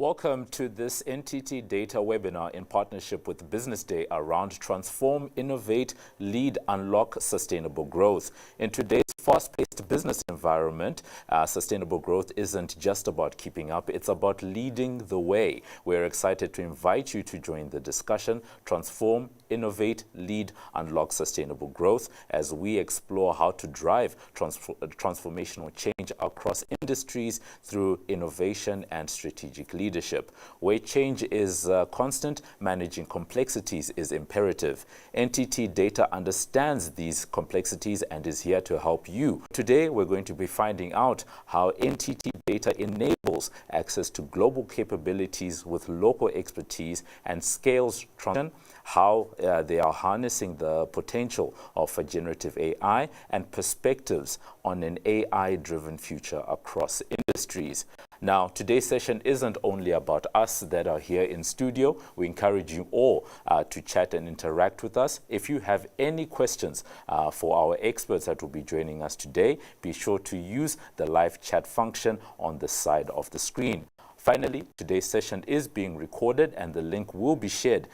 Welcome to this NTT DATA webinar in partnership with Business Day around Transform, Innovate, Lead, Unlock Sustainable Growth. In today's fast-paced business environment, sustainable growth isn't just about keeping up, it's about leading the way. We're excited to invite you to join the discussion, Transform, Innovate, Lead, Unlock Sustainable Growth, as we explore how to drive transformational change across industries through innovation and strategic leadership. Where change is constant, managing complexities is imperative. NTT DATA understands these complexities and is here to help you. Today, we're going to be finding out how NTT DATA enables access to global capabilities with local expertise and scales transition, how they are harnessing the potential of a generative AI and perspectives on an AI-driven future across industries. Now, today's session isn't only about us that are here in studio. We encourage you all to chat and interact with us. If you have any questions for our experts that will be joining us today, be sure to use the live chat function on the side of the screen. Finally, today's session is being recorded and the link will be shared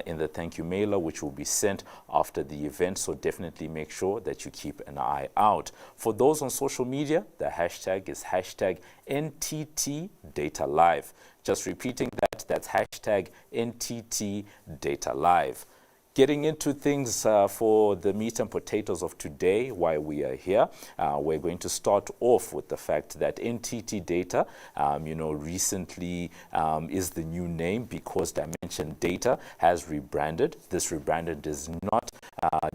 in the thank you mailer, which will be sent after the event. So definitely make sure that you keep an eye out. For those on social media, the hashtag is hashtag NTT Data Live. Just repeating that, that's hashtag NTT Data Live. Getting into things for the meat and potatoes of today, why we are here, we're going to start off with the fact that NTT DATA, recently is the new name because Dimension Data has rebranded. This rebranded is not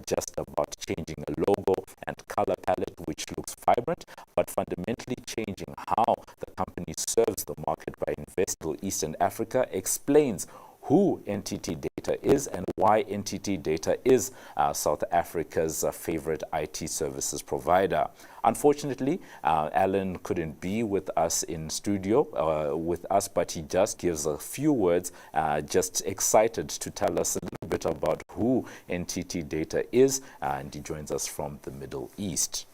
just about changing a logo and color palette, which looks vibrant, but fundamentally changing how the company serves the market by investing in Eastern Africa, explains who NTT DATA is and why NTT DATA is South Africa's favorite IT services provider. Unfortunately, Alan couldn't be with us in studio with us, but he just gives a few words, just excited to tell us a little bit about who NTT DATA is, and he joins us from the Middle East.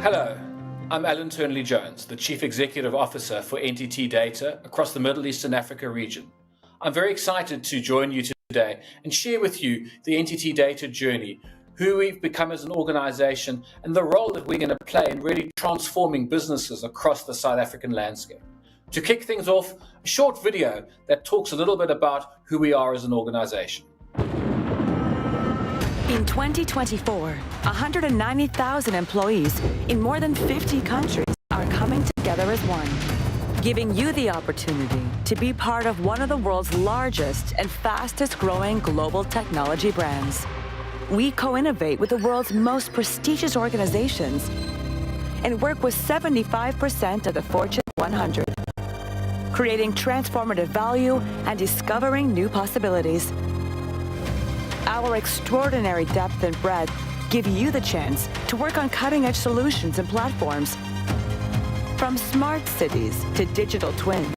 Hello, I'm Alan Turnley-Jones, the Chief Executive Officer for NTT DATA across the Middle East and Africa region. I'm very excited to join you today and share with you the NTT DATA journey, who we've become as an organization, and the role that we're going to play in really transforming businesses across the South African landscape. To kick things off, a short video that talks a little bit about who we are as an organization. In 2024, 190,000 employees in more than 50 countries are coming together as one, giving you the opportunity to be part of one of the world's largest and fastest growing global technology brands. We co-innovate with the world's most prestigious organizations and work with 75% of the Fortune 100, creating transformative value and discovering new possibilities. Our extraordinary depth and breadth give you the chance to work on cutting-edge solutions and platforms. From smart cities to digital twins,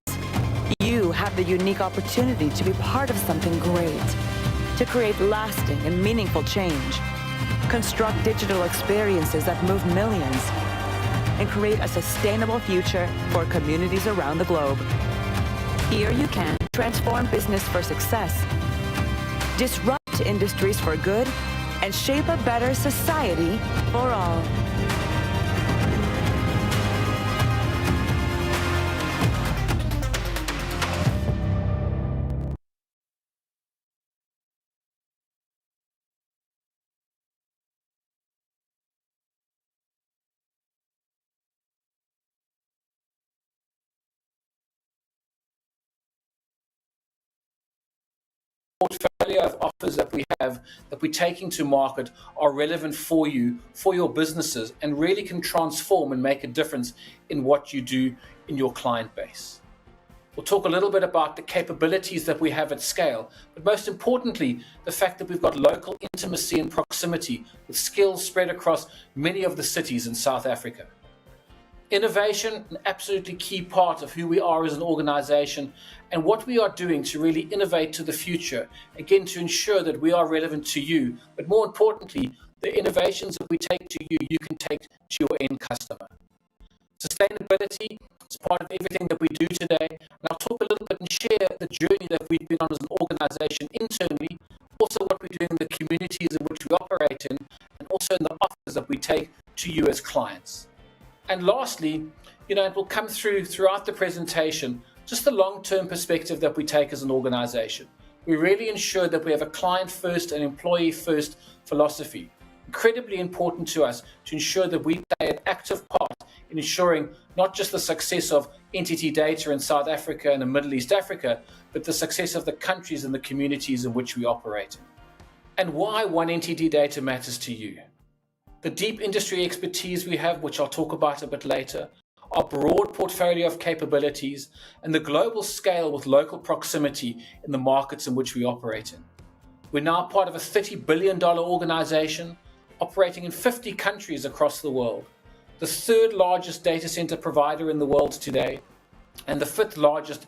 you have the unique opportunity to be part of something great, to create lasting and meaningful change, construct digital experiences that move millions, and create a sustainable future for communities around the globe. Here you can transform business for success, disrupt industries for good, and shape a better society for all. Portfolio of offers that we have, that we're taking to market, are relevant for you, for your businesses, and really can transform and make a difference in what you do in your client base. We'll talk a little bit about the capabilities that we have at scale, but most importantly, the fact that we've got local intimacy and proximity with skills spread across many of the cities in South Africa. Innovation, an absolutely key part of who we are as an organization and what we are doing to really innovate to the future, again, to ensure that we are relevant to you, but more importantly, the innovations that we take to you, you can take to your end customer. Sustainability is part of everything that we do today, and I'll talk a little bit and share the journey that we've been on as an organization internally, also what we do in the communities in which we operate in, and also in the offers that we take to you as clients. And lastly, it will come throughout the presentation, just the long-term perspective that we take as an organization. We really ensure that we have a client-first and employee-first philosophy. Incredibly important to us to ensure that we play an active part in ensuring not just the success of NTT DATA in South Africa and in Middle East Africa, but the success of the countries and the communities in which we operate in. And why One NTT DATA matters to you. The deep industry expertise we have, which I'll talk about a bit later, our broad portfolio of capabilities, and the global scale with local proximity in the markets in which we operate in. We're now part of a $30 billion organization operating in 50 countries across the world, the third largest data center provider in the world today, and the fifth largest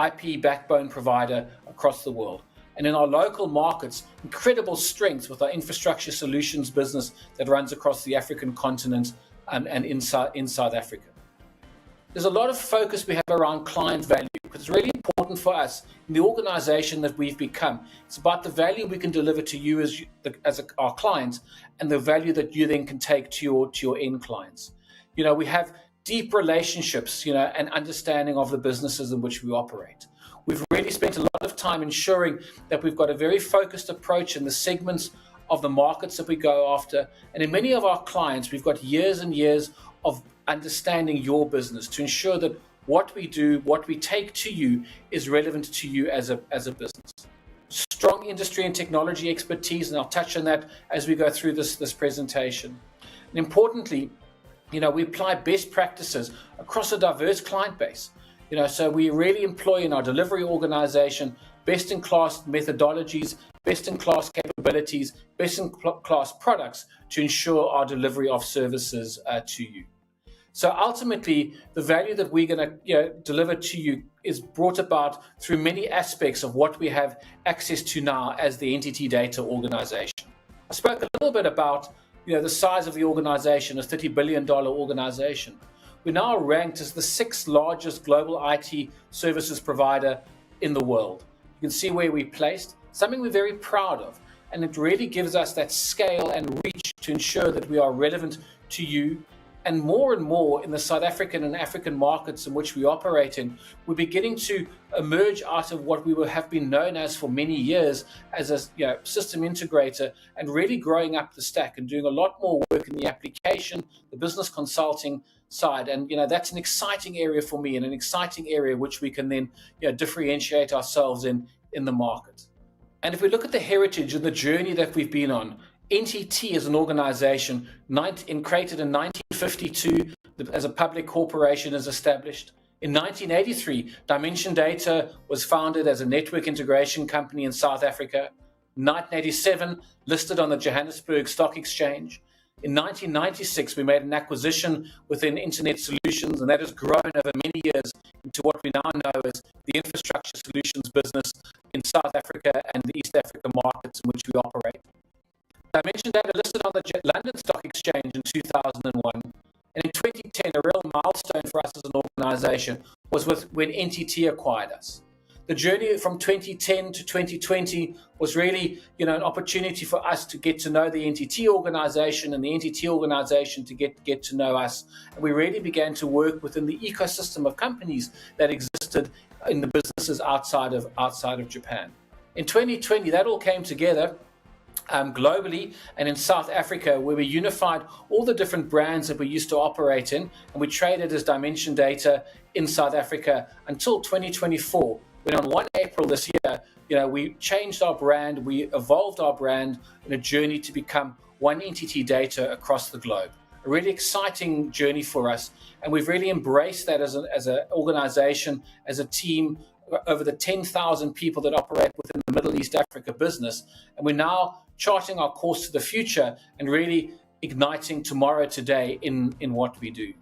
IP backbone provider across the world. And in our local markets, incredible strength with our infrastructure solutions business that runs across the African continent and in South Africa. There's a lot of focus we have around client value because it's really important for us in the organization that we've become. It's about the value we can deliver to you as our clients and the value that you then can take to your end clients. We have deep relationships, and understanding of the businesses in which we operate. We've really spent a lot of time ensuring that we've got a very focused approach in the segments of the markets that we go after. And in many of our clients, we've got years and years of understanding your business to ensure that what we do, what we take to you is relevant to you as a business. Strong industry and technology expertise, and I'll touch on that as we go through this presentation. And importantly, we apply best practices across a diverse client base. So we really employ in our delivery organization best-in-class methodologies, best-in-class capabilities, best-in-class products to ensure our delivery of services to you. So ultimately, the value that we're going to deliver to you is brought about through many aspects of what we have access to now as the NTT DATA organization. I spoke a little bit about the size of the organization, a $30 billion organization. We're now ranked as the 6th largest global IT services provider in the world. You can see where we're placed, something we're very proud of, and it really gives us that scale and reach to ensure that we are relevant to you. And more in the South African and African markets in which we operate in, we're beginning to emerge out of what we have been known as for many years as a system integrator, and really growing up the stack and doing a lot more work in the application, the business consulting side. And that's an exciting area for me, and an exciting area which we can then differentiate ourselves in the market. And if we look at the heritage and the journey that we've been on, NTT as an organization, created in 1952 as a public corporation, is established. In 1983, Dimension Data was founded as a network integration company in South Africa. In 1987, listed on the Johannesburg Stock Exchange. In 1996, we made an acquisition within Internet Solutions, and that has grown over many years into what we now know as the infrastructure solutions business in South Africa and the East Africa markets in which we operate. Dimension Data listed on the London Stock Exchange in 2001. And in 2010, a real milestone for us as an organization was when NTT acquired us. The journey from 2010 to 2020 was really, an opportunity for us to get to know the NTT organization and the NTT organization to get to know us. And we really began to work within the ecosystem of companies that existed in the businesses outside of Japan. In 2020, that all came together globally and in South Africa, where we unified all the different brands that we used to operate in, and we traded as Dimension Data in South Africa until 2024. When on 1 April this year, we changed our brand, we evolved our brand in a journey to become One NTT DATA across the globe. A really exciting journey for us, and we've really embraced that as an organization, as a team, over the 10,000 people that operate within the Middle East Africa business. And we're now charting our course to the future and really igniting tomorrow today in what we do.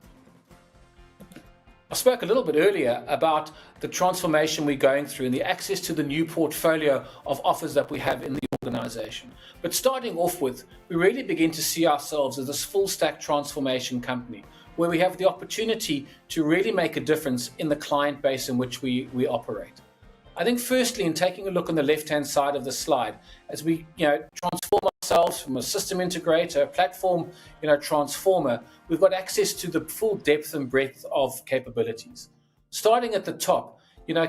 I spoke a little bit earlier about the transformation we're going through and the access to the new portfolio of offers that we have in the organization. But starting off with, we really begin to see ourselves as this full stack transformation company, where we have the opportunity to really make a difference in the client base in which we operate. I think firstly, in taking a look on the left-hand side of the slide, as we transform ourselves from a system integrator, a platform transformer, we've got access to the full depth and breadth of capabilities. Starting at the top,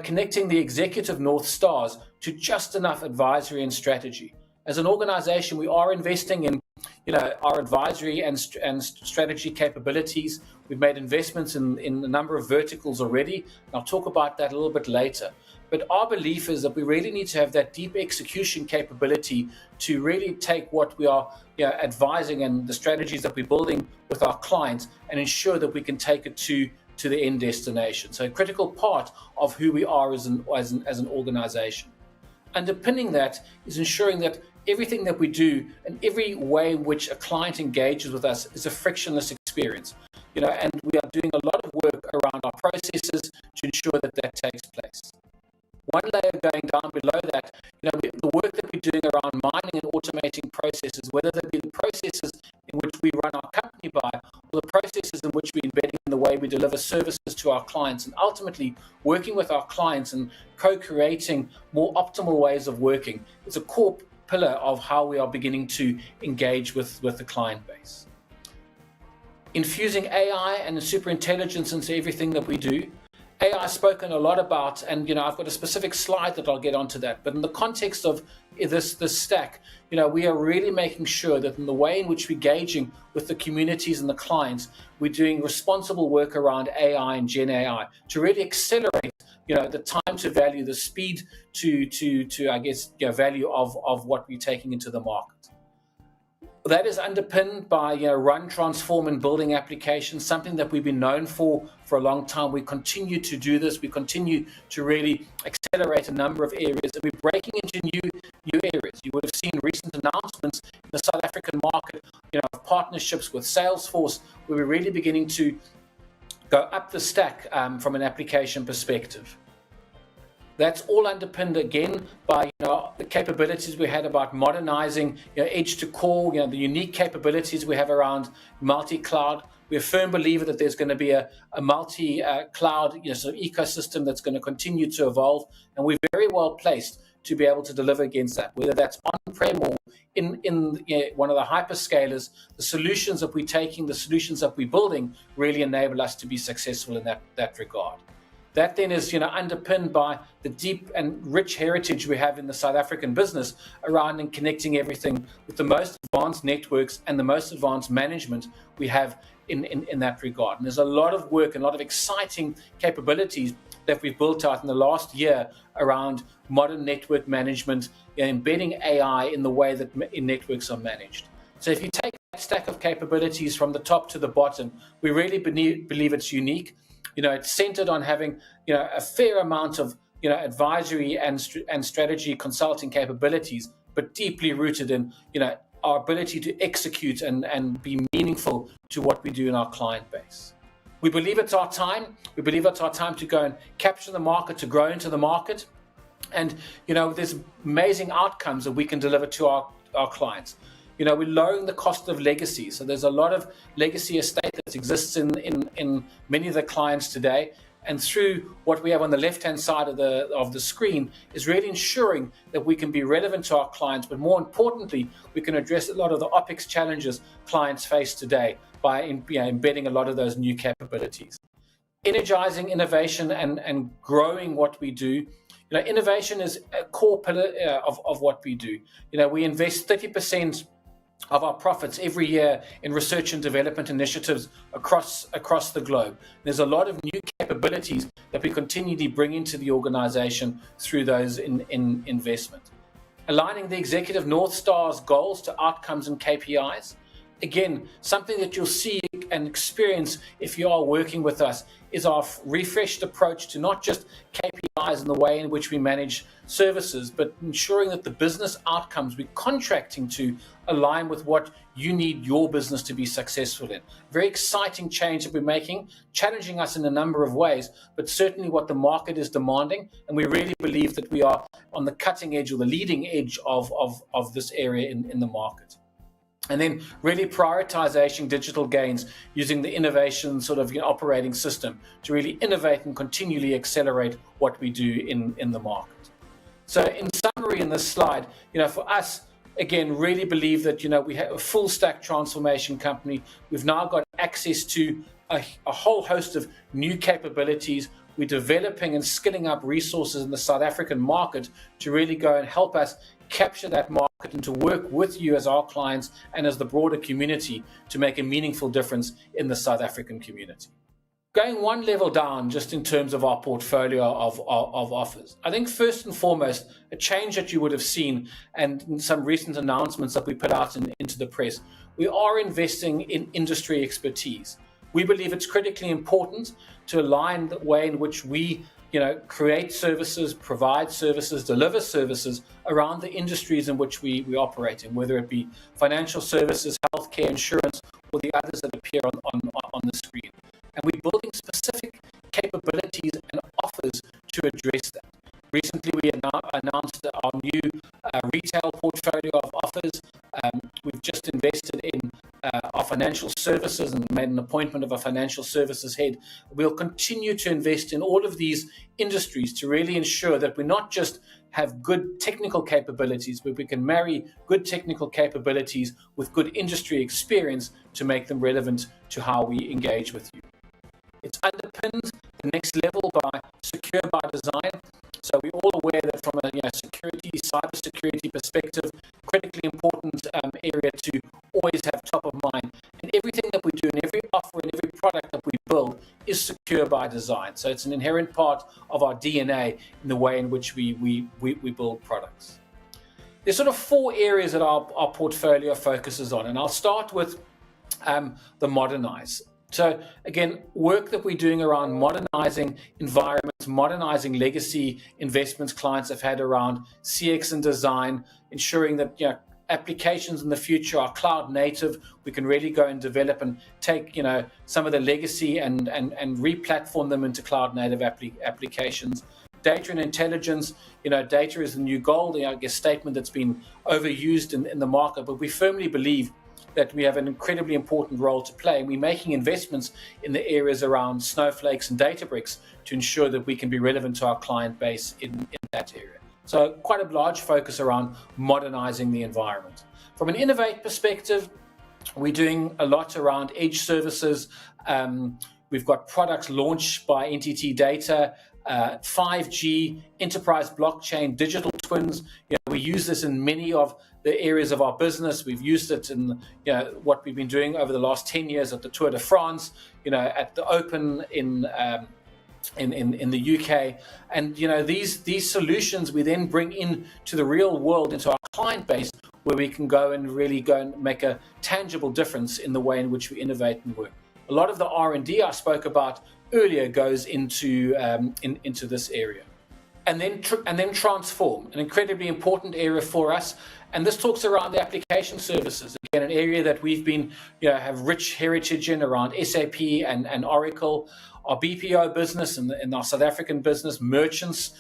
connecting the executive North Stars to just enough advisory and strategy. As an organization, we are investing in our advisory and strategy capabilities. We've made investments in a number of verticals already, and I'll talk about that a little bit later. But our belief is that we really need to have that deep execution capability to really take what we are advising and the strategies that we're building with our clients and ensure that we can take it to the end destination. So a critical part of who we are as an organization. Underpinning that is ensuring that everything that we do and every way in which a client engages with us is a frictionless experience. And we are doing a lot of work around our processes to ensure that takes place. One layer going down below that, the work that we're doing around mining and automating processes, whether they be the processes in which we run our company by, or the processes in which we're embedding in the way we deliver services to our clients, and ultimately working with our clients and co-creating more optimal ways of working, is a core pillar of how we are beginning to engage with the client base. Infusing AI and superintelligence into everything that we do. AI is spoken a lot about, and I've got a specific slide that I'll get onto that. But in the context of this stack, we are really making sure that in the way in which we're engaging with the communities and the clients, we're doing responsible work around AI and Gen AI to really accelerate, the time to value, the speed to I guess, value of what we're taking into the market. That is underpinned by run, transform, and building applications, something that we've been known for a long time. We continue to do this. We continue to really accelerate a number of areas, and we're breaking into new areas. You would have seen recent announcements in the South African market, of partnerships with Salesforce, where we're really beginning to go up the stack from an application perspective. That's all underpinned again by the capabilities we had about modernizing edge to core, the unique capabilities we have around multi-cloud. We're a firm believer that there's going to be a multi-cloud sort of ecosystem that's going to continue to evolve, and we're very well placed to be able to deliver against that, whether that's on-prem or in one of the hyperscalers. The solutions that we're taking, the solutions that we're building really enable us to be successful in that regard. That then is underpinned by the deep and rich heritage we have in the South African business around and connecting everything with the most advanced networks and the most advanced management we have in that regard. And there's a lot of work and a lot of exciting capabilities that we've built out in the last year around modern network management, embedding AI in the way that networks are managed. So if you take that stack of capabilities from the top to the bottom, we really believe it's unique. It's centered on having, a fair amount of, advisory and strategy consulting capabilities, but deeply rooted in, our ability to execute and be meaningful to what we do in our client base. We believe it's our time. We believe it's our time to go and capture the market, to grow into the market. And, there's amazing outcomes that we can deliver to our clients. We're lowering the cost of legacy. So there's a lot of legacy estate that exists in many of the clients today. And through what we have on the left-hand side of the screen is really ensuring that we can be relevant to our clients, but more importantly, we can address a lot of the OpEx challenges clients face today by embedding a lot of those new capabilities. Energizing innovation and growing what we do. Innovation is a core pillar of what we do. We invest 30% of our profits every year in research and development initiatives across the globe. There's a lot of new capabilities that we continually bring into the organization through those in investment. Aligning the executive North Star's goals to outcomes and KPIs. again, something that you'll see and experience if you are working with us is our refreshed approach to not just KPIs and the way in which we manage services, but ensuring that the business outcomes we're contracting to align with what you need your business to be successful in. Very exciting change that we're making, challenging us in a number of ways, but certainly what the market is demanding. And we really believe that we are on the cutting edge or the leading edge of this area in the market. And then really prioritization digital gains using the innovation sort of operating system to really innovate and continually accelerate what we do in the market. So in summary in this slide, for us, again, really believe that, we have a full stack transformation company. We've now got access to a whole host of new capabilities. We're developing and skilling up resources in the South African market to really go and help us capture that market and to work with you as our clients and as the broader community to make a meaningful difference in the South African community. Going one level down just in terms of our portfolio of offers, I think first and foremost, a change that you would have seen and in some recent announcements that we put out into the press, we are investing in industry expertise. We believe it's critically important to align the way in which we create services, provide services, deliver services around the industries in which we operate in, whether it be financial services, healthcare, insurance, or the others that appear on the screen. And we're building specific capabilities and offers to address that. Recently, we announced our new retail portfolio of offers. We've just invested in our financial services and made an appointment of a financial services head. We'll continue to invest in all of these industries to really ensure that we not just have good technical capabilities, but we can marry good technical capabilities with good industry experience to make them relevant to how we engage with you. It's underpinned the next level by secure by design. So we're all aware that from a cyber security perspective, critically important area to always have top of mind. And everything that we do and every offer and every product that we build is secure by design. So it's an inherent part of our DNA in the way in which we build products. There's sort of four areas that our portfolio focuses on, and I'll start with the modernize. So again, work that we're doing around modernizing environments, modernizing legacy investments clients have had around CX and design, ensuring that applications in the future are cloud native. We can really go and develop and take some of the legacy and re-platform them into cloud native applications. Data and intelligence, data is the new gold, statement that's been overused in the market, but we firmly believe that we have an incredibly important role to play. And we're making investments in the areas around snowflakes and Databricks to ensure that we can be relevant to our client base in that area. So quite a large focus around modernizing the environment. From an Innovate perspective, we're doing a lot around edge services. We've got products launched by NTT DATA, 5G, enterprise blockchain, digital twins. We use this in many of the areas of our business. We've used it in what we've been doing over the last 10 years at the Tour de France, at the Open in the UK, and these solutions we then bring in to the real world, into our client base, where we can go and make a tangible difference in the way in which we innovate and work. A lot of the R&D I spoke about earlier goes into this area. And then transform, an incredibly important area for us. And this talks around the application services, again, an area that we've been, have rich heritage in around SAP and Oracle. Our BPO business and our South African business, merchants,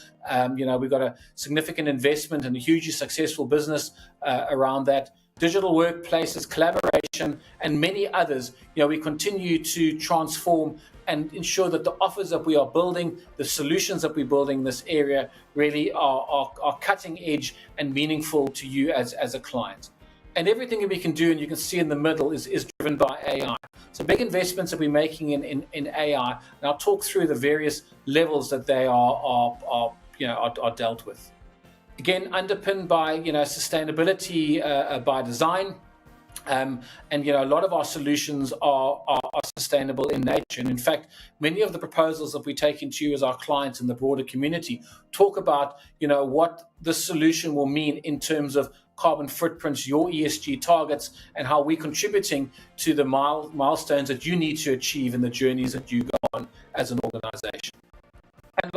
we've got a significant investment and a hugely successful business around that. Digital workplaces, collaboration, and many others. We continue to transform and ensure that the offers that we are building, the solutions that we're building in this area really are cutting edge and meaningful to you as a client. And everything that we can do, and you can see in the middle, is driven by AI. So big investments that we're making in AI, and I'll talk through the various levels that they are dealt with. Again, underpinned by sustainability by design. And a lot of our solutions are sustainable in nature. And in fact, many of the proposals that we take into you as our clients in the broader community talk about what the solution will mean in terms of carbon footprints, your ESG targets, and how we're contributing to the milestones that you need to achieve in the journeys that you go on as an organization. And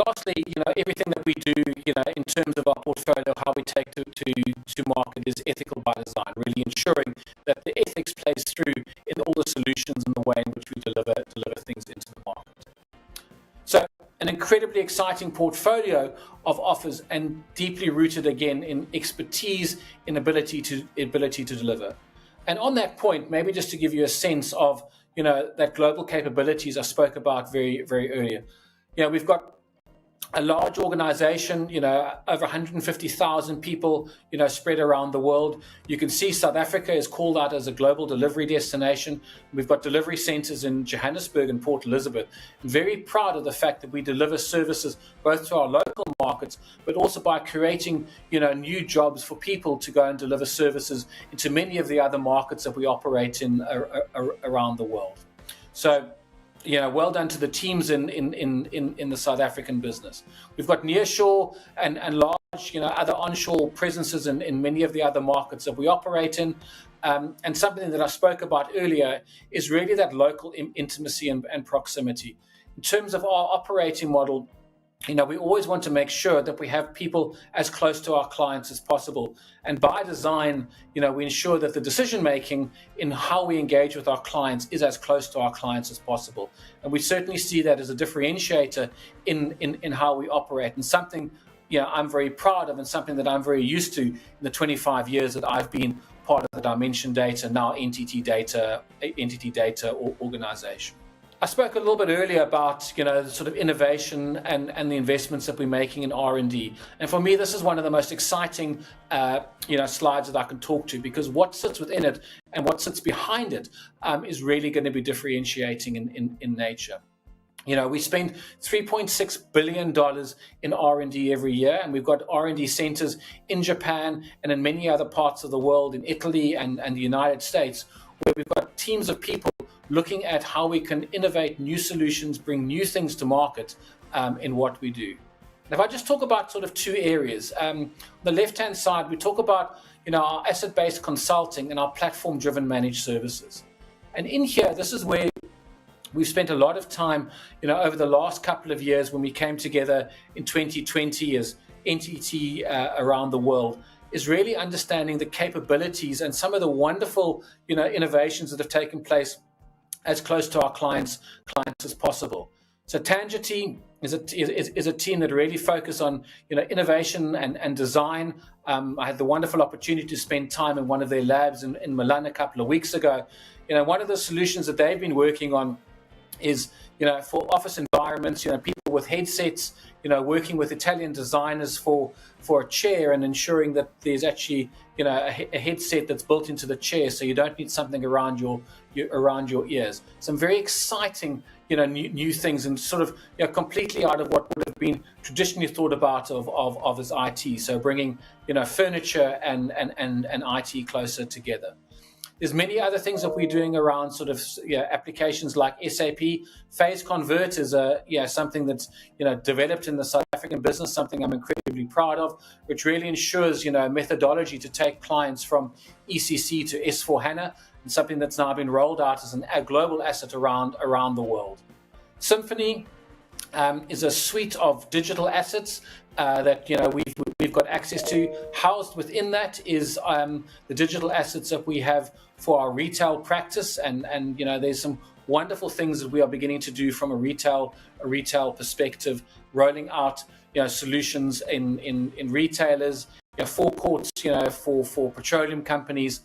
lastly, everything that we do, in terms of our portfolio, how we take to market is ethical by design, really ensuring that the ethics plays through in all the solutions and the way in which we deliver things into the market. So an incredibly exciting portfolio of offers and deeply rooted again in expertise, in ability to deliver. And on that point, maybe just to give you a sense of, that global capabilities I spoke about very, very earlier. We've got a large organization, over 150,000 people, spread around the world. You can see South Africa is called out as a global delivery destination. We've got delivery centers in Johannesburg and Port Elizabeth. I'm very proud of the fact that we deliver services both to our local markets, but also by creating, new jobs for people to go and deliver services into many of the other markets that we operate in around the world. So, well done to the teams in the South African business. We've got nearshore and large, other onshore presences in many of the other markets that we operate in. And something that I spoke about earlier is really that local intimacy and proximity. In terms of our operating model, we always want to make sure that we have people as close to our clients as possible. And by design, we ensure that the decision-making in how we engage with our clients is as close to our clients as possible. And we certainly see that as a differentiator in how we operate, and something, I'm very proud of, and something that I'm very used to in the 25 years that I've been part of the Dimension Data, now NTT Data organization. I spoke a little bit earlier about, the sort of innovation and the investments that we're making in R&D. And for me, this is one of the most exciting, slides that I can talk to, because what sits within it and what sits behind it is really going to be differentiating in nature. We spend $3.6 billion in R&D every year, and we've got R&D centers in Japan and in many other parts of the world, in Italy and the United States, where we've got teams of people looking at how we can innovate new solutions, bring new things to market in what we do. And if I just talk about sort of two areas, on the left-hand side, we talk about our asset-based consulting and our platform-driven managed services. And in here, this is where we've spent a lot of time, over the last couple of years when we came together in 2020 as NTT around the world, is really understanding the capabilities and some of the wonderful, innovations that have taken place as close to our clients as possible. So Tangity is a team that really focus on, innovation and design. I had the wonderful opportunity to spend time in one of their labs in Milan a couple of weeks ago. One of the solutions that they've been working on is, for office environments, people with headsets, working with Italian designers for a chair and ensuring that there's actually, a headset that's built into the chair, so you don't need something around your ears. Some very exciting, new things, and sort of, completely out of what would have been traditionally thought about of as IT. So bringing, furniture and IT closer together. There's many other things that we're doing around sort of applications like SAP. Phase Convert is something that's developed in the South African business, something I'm incredibly proud of, which really ensures methodology to take clients from ECC to S4HANA, and something that's now been rolled out as a global asset around the world. Symphony is a suite of digital assets that we've got access to. Housed within that is the digital assets that we have for our retail practice, and there's some wonderful things that we are beginning to do from a retail perspective, rolling out solutions in retailers, forecourts for petroleum companies.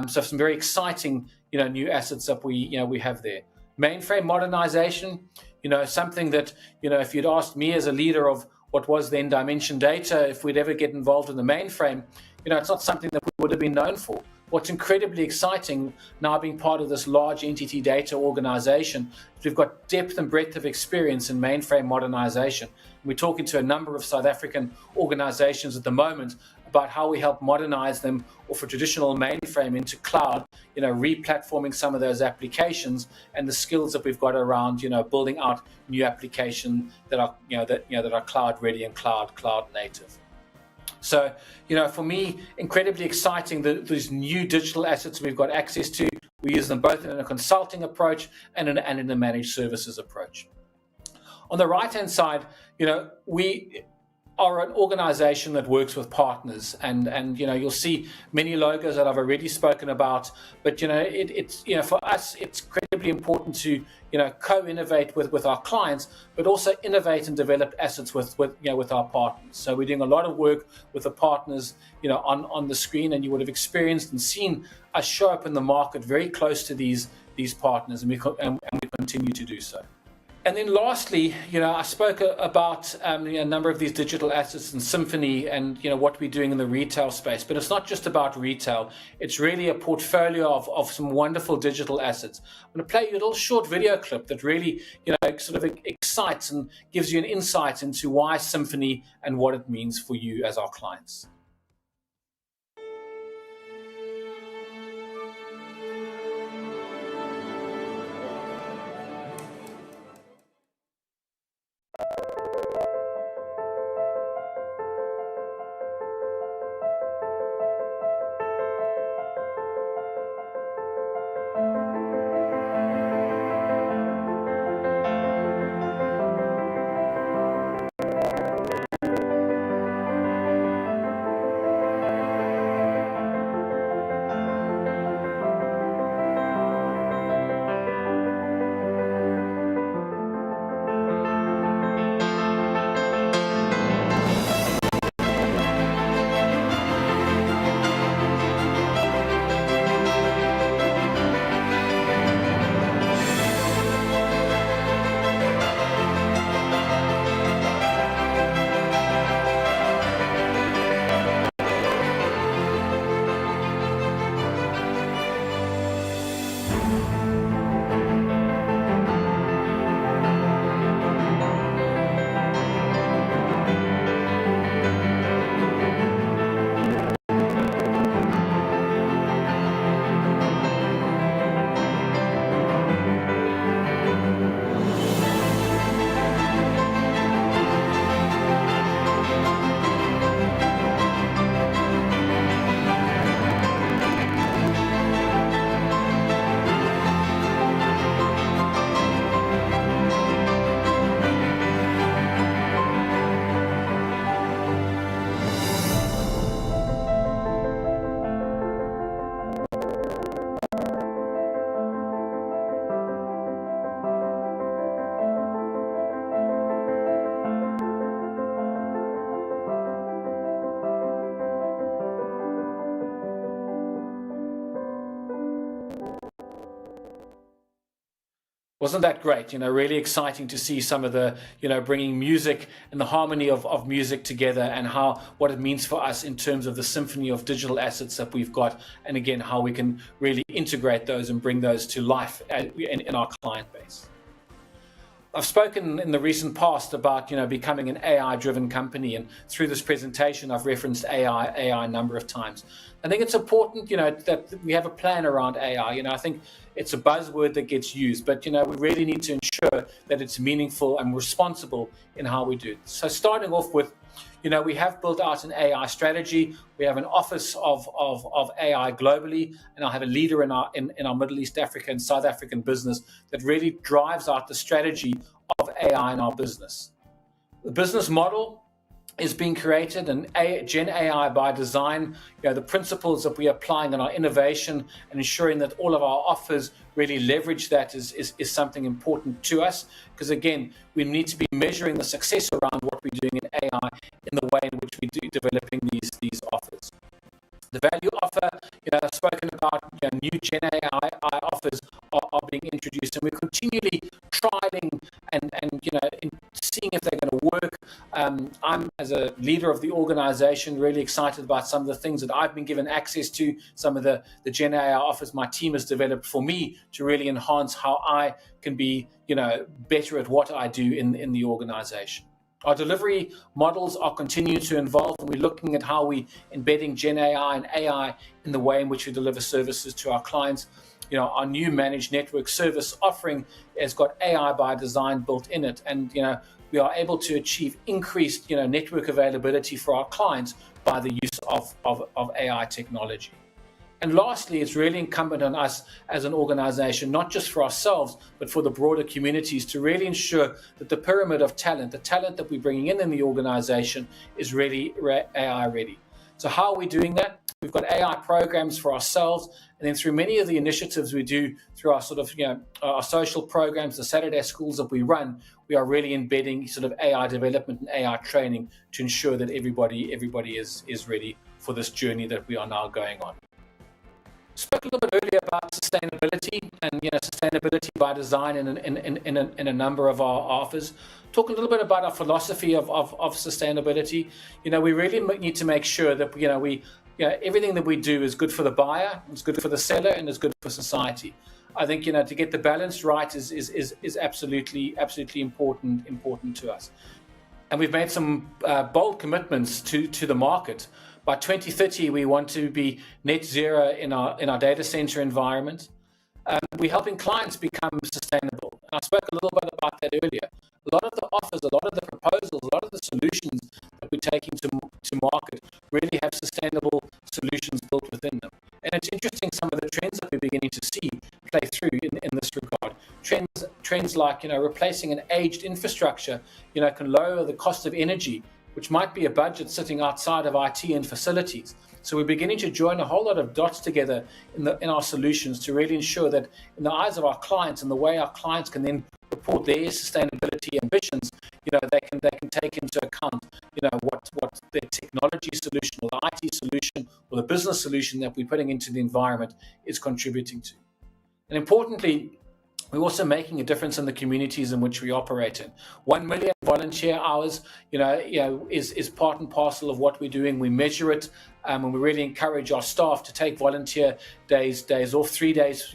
So some very exciting new assets that we have there. Mainframe modernization, something that if you'd asked me as a leader of what was then Dimension Data, if we'd ever get involved in the mainframe, it's not something that we would have been known for. What's incredibly exciting now, being part of this large NTT Data organization, is we've got depth and breadth of experience in mainframe modernization. We're talking to a number of South African organizations at the moment about how we help modernize them off a traditional mainframe into cloud, re-platforming some of those applications, and the skills that we've got around, building out new applications that are, that are cloud ready and cloud native. So, for me, incredibly exciting, these new digital assets we've got access to. We use them both in a consulting approach and in a managed services approach. On the right-hand side, we are an organization that works with partners, and you'll see many logos that I've already spoken about, but it's for us it's incredibly important to co-innovate with our clients, but also innovate and develop assets with our partners. So we're doing a lot of work with the partners on the screen, and you would have experienced and seen us show up in the market very close to these partners, and we continue to do so. And then lastly, I spoke about a number of these digital assets and Symphony and what we're doing in the retail space. But it's not just about retail. It's really a portfolio of some wonderful digital assets. I'm going to play you a little short video clip that really sort of excites and gives you an insight into why Symphony and what it means for you as our clients. Wasn't that great? Really exciting to see some of the, bringing music and the harmony of music together, and what it means for us in terms of the symphony of digital assets that we've got, and again, how we can really integrate those and bring those to life in our client base. I've spoken in the recent past about becoming an AI-driven company, and through this presentation I've referenced AI a number of times. I think it's important that we have a plan around AI. I think it's a buzzword that gets used, but we really need to ensure that it's meaningful and responsible in how we do it. So starting off with, we have built out an AI strategy. We have an office of AI globally, and I have a leader in our Middle East Africa and South African business that really drives out the strategy of AI in our business. The business model is being created, and Gen AI by design, the principles that we are applying in our innovation and ensuring that all of our offers really leverage that is something important to us, because again, we need to be measuring the success around what we're doing in AI in the way in which we do developing these offers. The value offer, I've spoken about, new Gen AI offers are being introduced, and we're continually trialing and seeing if they're going to work. I'm, as a leader of the organization, really excited about some of the things that I've been given access to, some of the Gen AI offers my team has developed for me to really enhance how I can be, better at what I do in the organization. Our delivery models are continuing to evolve, and we're looking at how we embedding Gen AI and AI in the way in which we deliver services to our clients. Our new managed network service offering has got AI by design built in it, and we are able to achieve increased network availability for our clients by the use of AI technology. And lastly, it's really incumbent on us as an organization, not just for ourselves, but for the broader communities, to really ensure that the pyramid of talent, the talent that we're bringing in the organization, is really AI ready. So how are we doing that? We've got AI programs for ourselves, and then through many of the initiatives we do through our our social programs, the Saturday schools that we run, we are really embedding AI development and AI training to ensure that everybody is ready for this journey that we are now going on. Spoke a little bit earlier about sustainability and sustainability by design in a number of our offers. Talk a little bit about our philosophy of sustainability. We really need to make sure that everything that we do is good for the buyer, it's good for the seller, and it's good for society. I think to get the balance right is absolutely important to us. And we've made some bold commitments to the market. By 2030, we want to be net zero in our data center environment. We're helping clients become sustainable. And I spoke a little bit about that earlier. A lot of the offers, a lot of the proposals, a lot of the solutions that we're taking to market really have sustainable solutions built within them. And it's interesting some of the trends that we're beginning to see play through in this regard. Trends like replacing an aged infrastructure can lower the cost of energy, which might be a budget sitting outside of IT and facilities. So we're beginning to join a whole lot of dots together in our solutions to really ensure that in the eyes of our clients and the way our clients can then report their sustainability ambitions, they can take into account what their technology solution or the IT solution or the business solution that we're putting into the environment is contributing to. And importantly, we're also making a difference in the communities in which we operate in. 1 million volunteer hours, is part and parcel of what we're doing. We measure it, and we really encourage our staff to take volunteer days off. 3 days,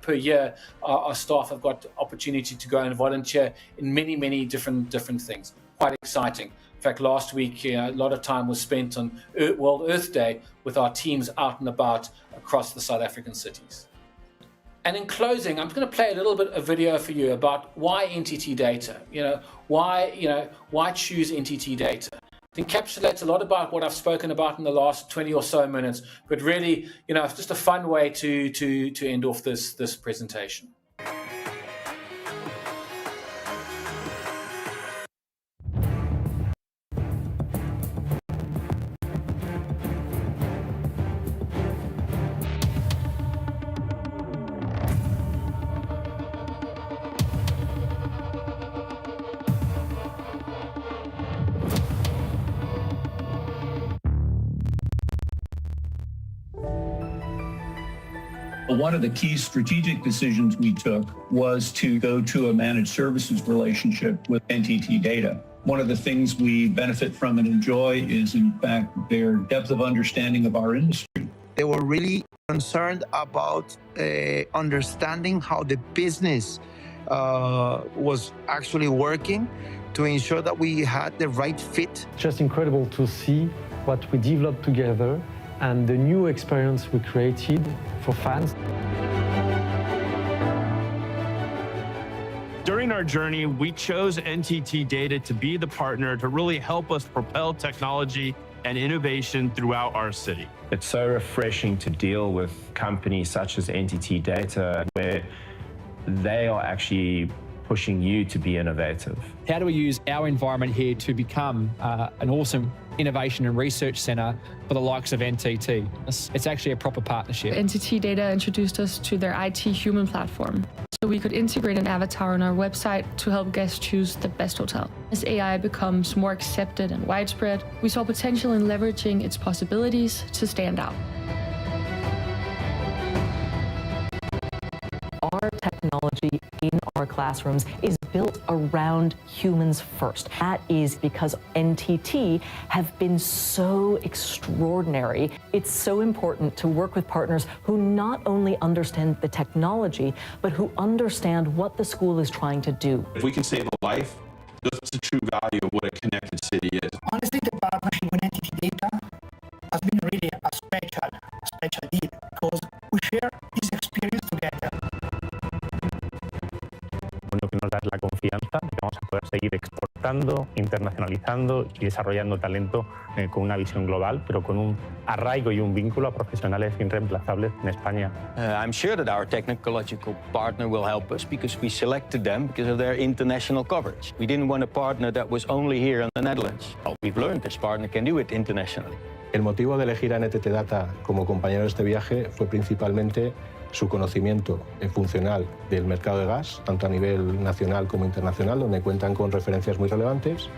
per year. Our staff have got opportunity to go and volunteer in many different things. Quite exciting. In fact, last week, a lot of time was spent on World Earth Day with our teams out and about across the South African cities. And in closing, I'm going to play a little bit of video for you about why NTT Data. Why choose NTT Data? It encapsulates a lot about what I've spoken about in the last 20 or so minutes, but really, it's just a fun way to end off this presentation. One of the key strategic decisions we took was to go to a managed services relationship with NTT Data. One of the things we benefit from and enjoy is, in fact, their depth of understanding of our industry. They were really concerned about understanding how the business was actually working to ensure that we had the right fit. Just incredible to see what we developed together and the new experience we created for fans. During our journey, we chose NTT Data to be the partner to really help us propel technology and innovation throughout our city. It's so refreshing to deal with companies such as NTT Data, where they are actually pushing you to be innovative. How do we use our environment here to become an awesome innovation and research centre for the likes of NTT? It's actually a proper partnership. NTT Data introduced us to their IT human platform, so we could integrate an avatar on our website to help guests choose the best hotel. As AI becomes more accepted and widespread, we saw potential in leveraging its possibilities to stand out. Our technology in our classrooms is built around humans first. That is because NTT have been so extraordinary. It's so important to work with partners who not only understand the technology, but who understand what the school is trying to do. If we can save a life, that's the true value of what a connected city is. Honestly, the partnership with NTT Data has been really a special deal because we share this experience together. Lo que nos da la confianza de que vamos a poder seguir exportando adaptando, internacionalizando y desarrollando talento con una visión global, pero con un arraigo y un vínculo a profesionales irreemplazables en España. I'm sure that our technological partner will help us because we selected them because of their international coverage. We didn't want a partner that was only here in the Netherlands. Well, we've learned this partner can do it internationally. El motivo de elegir a NTT DATA como compañero de este viaje fue principalmente su conocimiento funcional del mercado de gas, tanto a nivel nacional como internacional, donde cuentan con referencias muy relevantes.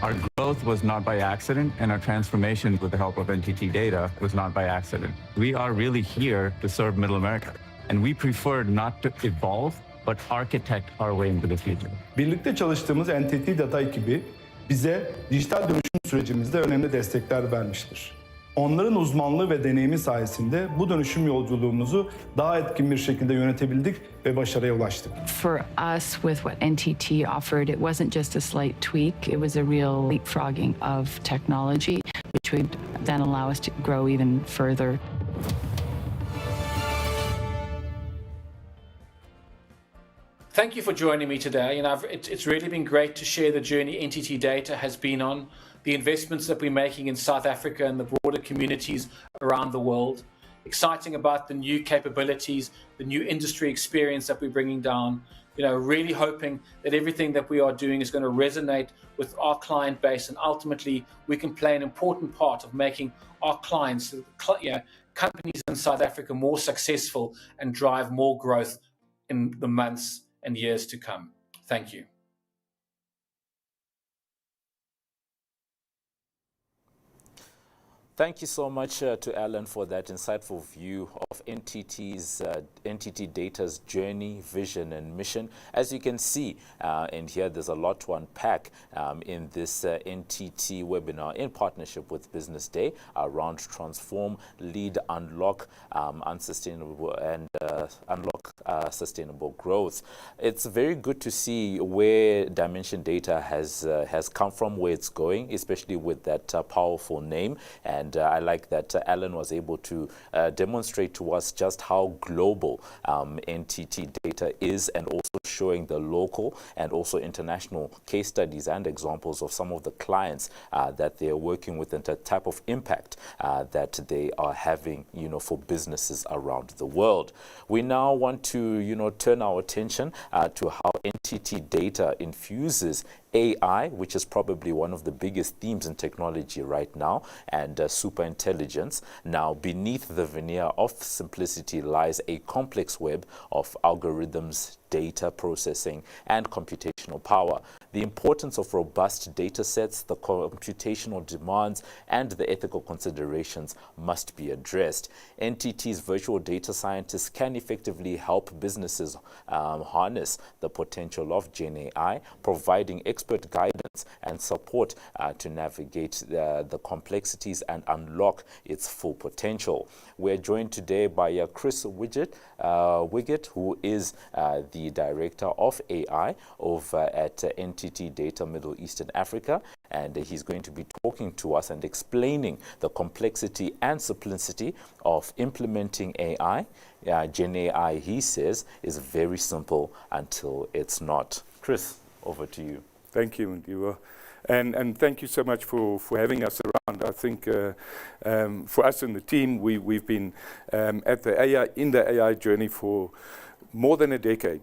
Our growth was not by accident, and our transformation with the help of NTT DATA was not by accident. We are really here to serve Middle America, and we prefer not to evolve, but architect our way into the future. Birlikte çalıştığımız NTT DATA ekibi bize dijital dönüşüm sürecimizde önemli destekler vermiştir. Onların uzmanlığı ve deneyimi sayesinde bu dönüşüm yolculuğumuzu daha etkin bir şekilde yönetebildik ve başarıya ulaştık. For us, with what NTT offered, it wasn't just a slight tweak, it was a real leapfrogging of technology, which would then allow us to grow even further. Thank you for joining me today. It's really been great to share the journey NTT DATA has been on, the investments that we're making in South Africa and the broader communities around the world. Exciting about the new capabilities, the new industry experience that we're bringing down. Really hoping that everything that we are doing is going to resonate with our client base, and ultimately we can play an important part of making our clients, companies in South Africa more successful and drive more growth in the months and years to come. Thank you. Thank you so much to Alan for that insightful view of NTT DATA's journey, vision, and mission. As you can see, and here there's a lot to unpack in this NTT webinar in partnership with Business Day around transform, lead, unlock unsustainable and unlock sustainable growth. It's very good to see where Dimension Data has come from, where it's going, especially with that powerful name. And I like that Alan was able to demonstrate to us just how global NTT Data is, and also showing the local and also international case studies and examples of some of the clients that they are working with and the type of impact that they are having, for businesses around the world. We now want to, turn our attention to how NTT Data infuses AI, which is probably one of the biggest themes in technology right now, and super intelligence. Now, beneath the veneer of simplicity lies a complex web of algorithms, data processing, and computational power. The importance of robust data sets, the computational demands, and the ethical considerations must be addressed. NTT's virtual data scientists can effectively help businesses harness the potential of Gen AI, providing expert guidance and support to navigate the complexities and unlock its full potential. We're joined today by Chris Wiggett, who is the Director of AI over at NTT DATA Middle East and Africa, and he's going to be talking to us and explaining the complexity and simplicity of implementing AI. Gen AI, he says, is very simple until it's not. Chris, over to you. Thank you, Ndiwa. And thank you so much for having us around. I think for us in the team, we've been at the AI journey for more than a decade.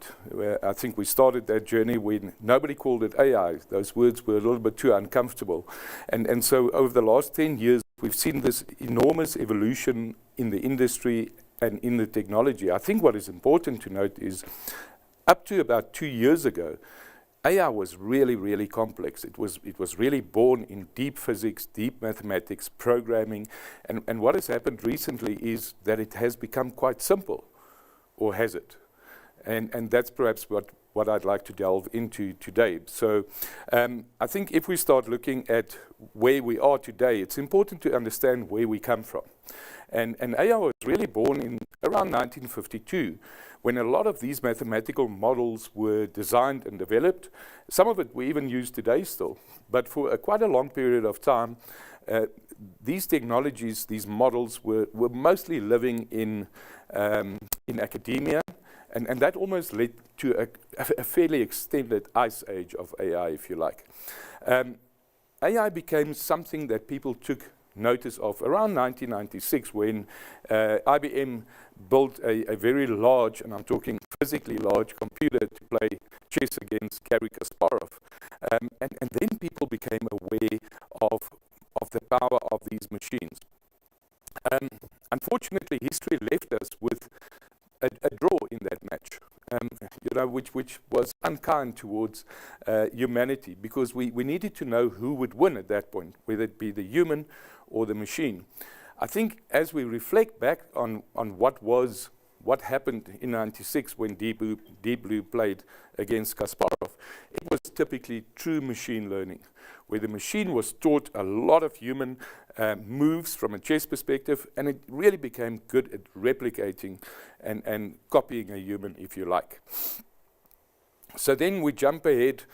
I think we started that journey when nobody called it AI. Those words were a little bit too uncomfortable. And so over the last 10 years, we've seen this enormous evolution in the industry and in the technology. I think what is important to note is up to about 2 years ago, AI was really, really complex. It was really born in deep physics, deep mathematics, programming. And what has happened recently is that it has become quite simple, or has it? And that's perhaps what I'd like to delve into today. So I think if we start looking at where we are today, it's important to understand where we come from. And AI was really born in around 1952, when a lot of these mathematical models were designed and developed. Some of it we even use today still. But for quite a long period of time, these technologies, these models were mostly living in academia And that almost led to a fairly extended ice age of AI, if you like. AI became something that people took notice of around 1996 when IBM built a very large, and I'm talking physically large, computer to play chess against Garry Kasparov. And then people became aware of the power of these machines. Unfortunately, history left us with a draw in that match, which was unkind towards humanity, because we needed to know who would win at that point, whether it be the human or the machine. I think as we reflect back on what happened in '96 when Deep Blue played against Kasparov, it was typically true machine learning, where the machine was taught a lot of human moves from a chess perspective, and it really became good at replicating and copying a human, if you like. So then we jump ahead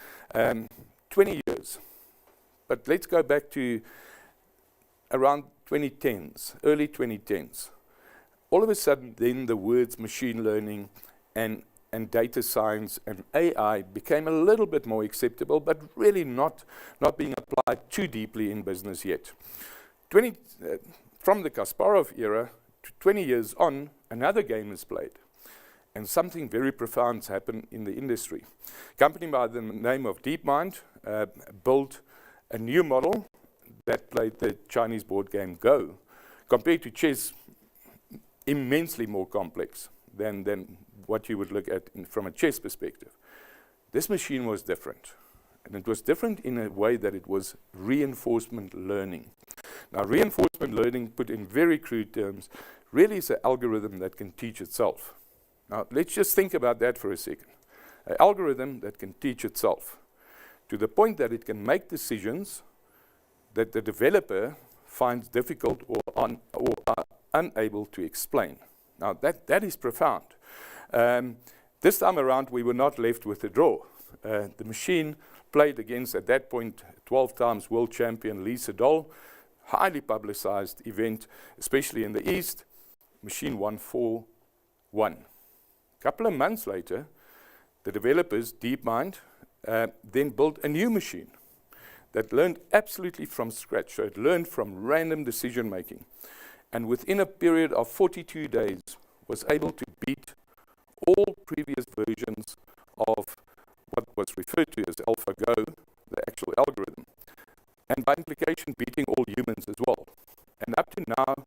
20 years. But let's go back to around 2010s, early 2010s. All of a sudden, then the words machine learning and data science and AI became a little bit more acceptable, but really not being applied too deeply in business yet. From the Kasparov era to 20 years on, another game is played. And something very profound happened in the industry. A company by the name of DeepMind built a new model that played the Chinese board game Go. Compared to chess, immensely more complex than what you would look at from a chess perspective. This machine was different. And it was different in a way that it was reinforcement learning. Now, reinforcement learning, put in very crude terms, really is an algorithm that can teach itself. Now, let's just think about that for a second. An algorithm that can teach itself to the point that it can make decisions that the developer finds difficult or are unable to explain. Now, that is profound. This time around, we were not left with a draw. The machine played against, at that point, 12 times world champion Lee Sedol, highly publicized event, especially in the East. Machine won 4-1. A couple of months later, the developers, DeepMind, then built a new machine that learned absolutely from scratch. So it learned from random decision making. And within a period of 42 days, was able to beat all previous versions of what was referred to as AlphaGo, the actual algorithm. And by implication, beating all humans as well. And up to now,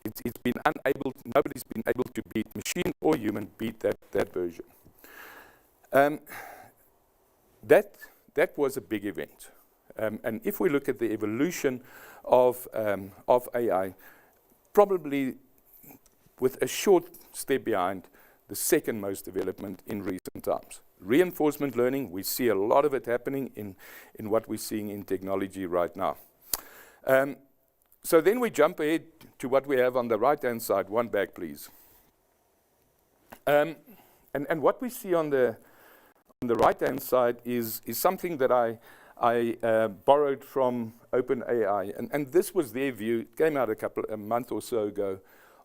nobody's been able to beat machine or human, beat that version. That was a big event. And if we look at the evolution of AI, probably with a short step behind the second most development in recent times. Reinforcement learning, we see a lot of it happening in what we're seeing in technology right now. So then we jump ahead to what we have on the right-hand side. One back, please. And what we see on the right-hand side is something that I borrowed from OpenAI, and this was their view. It came out a month or so ago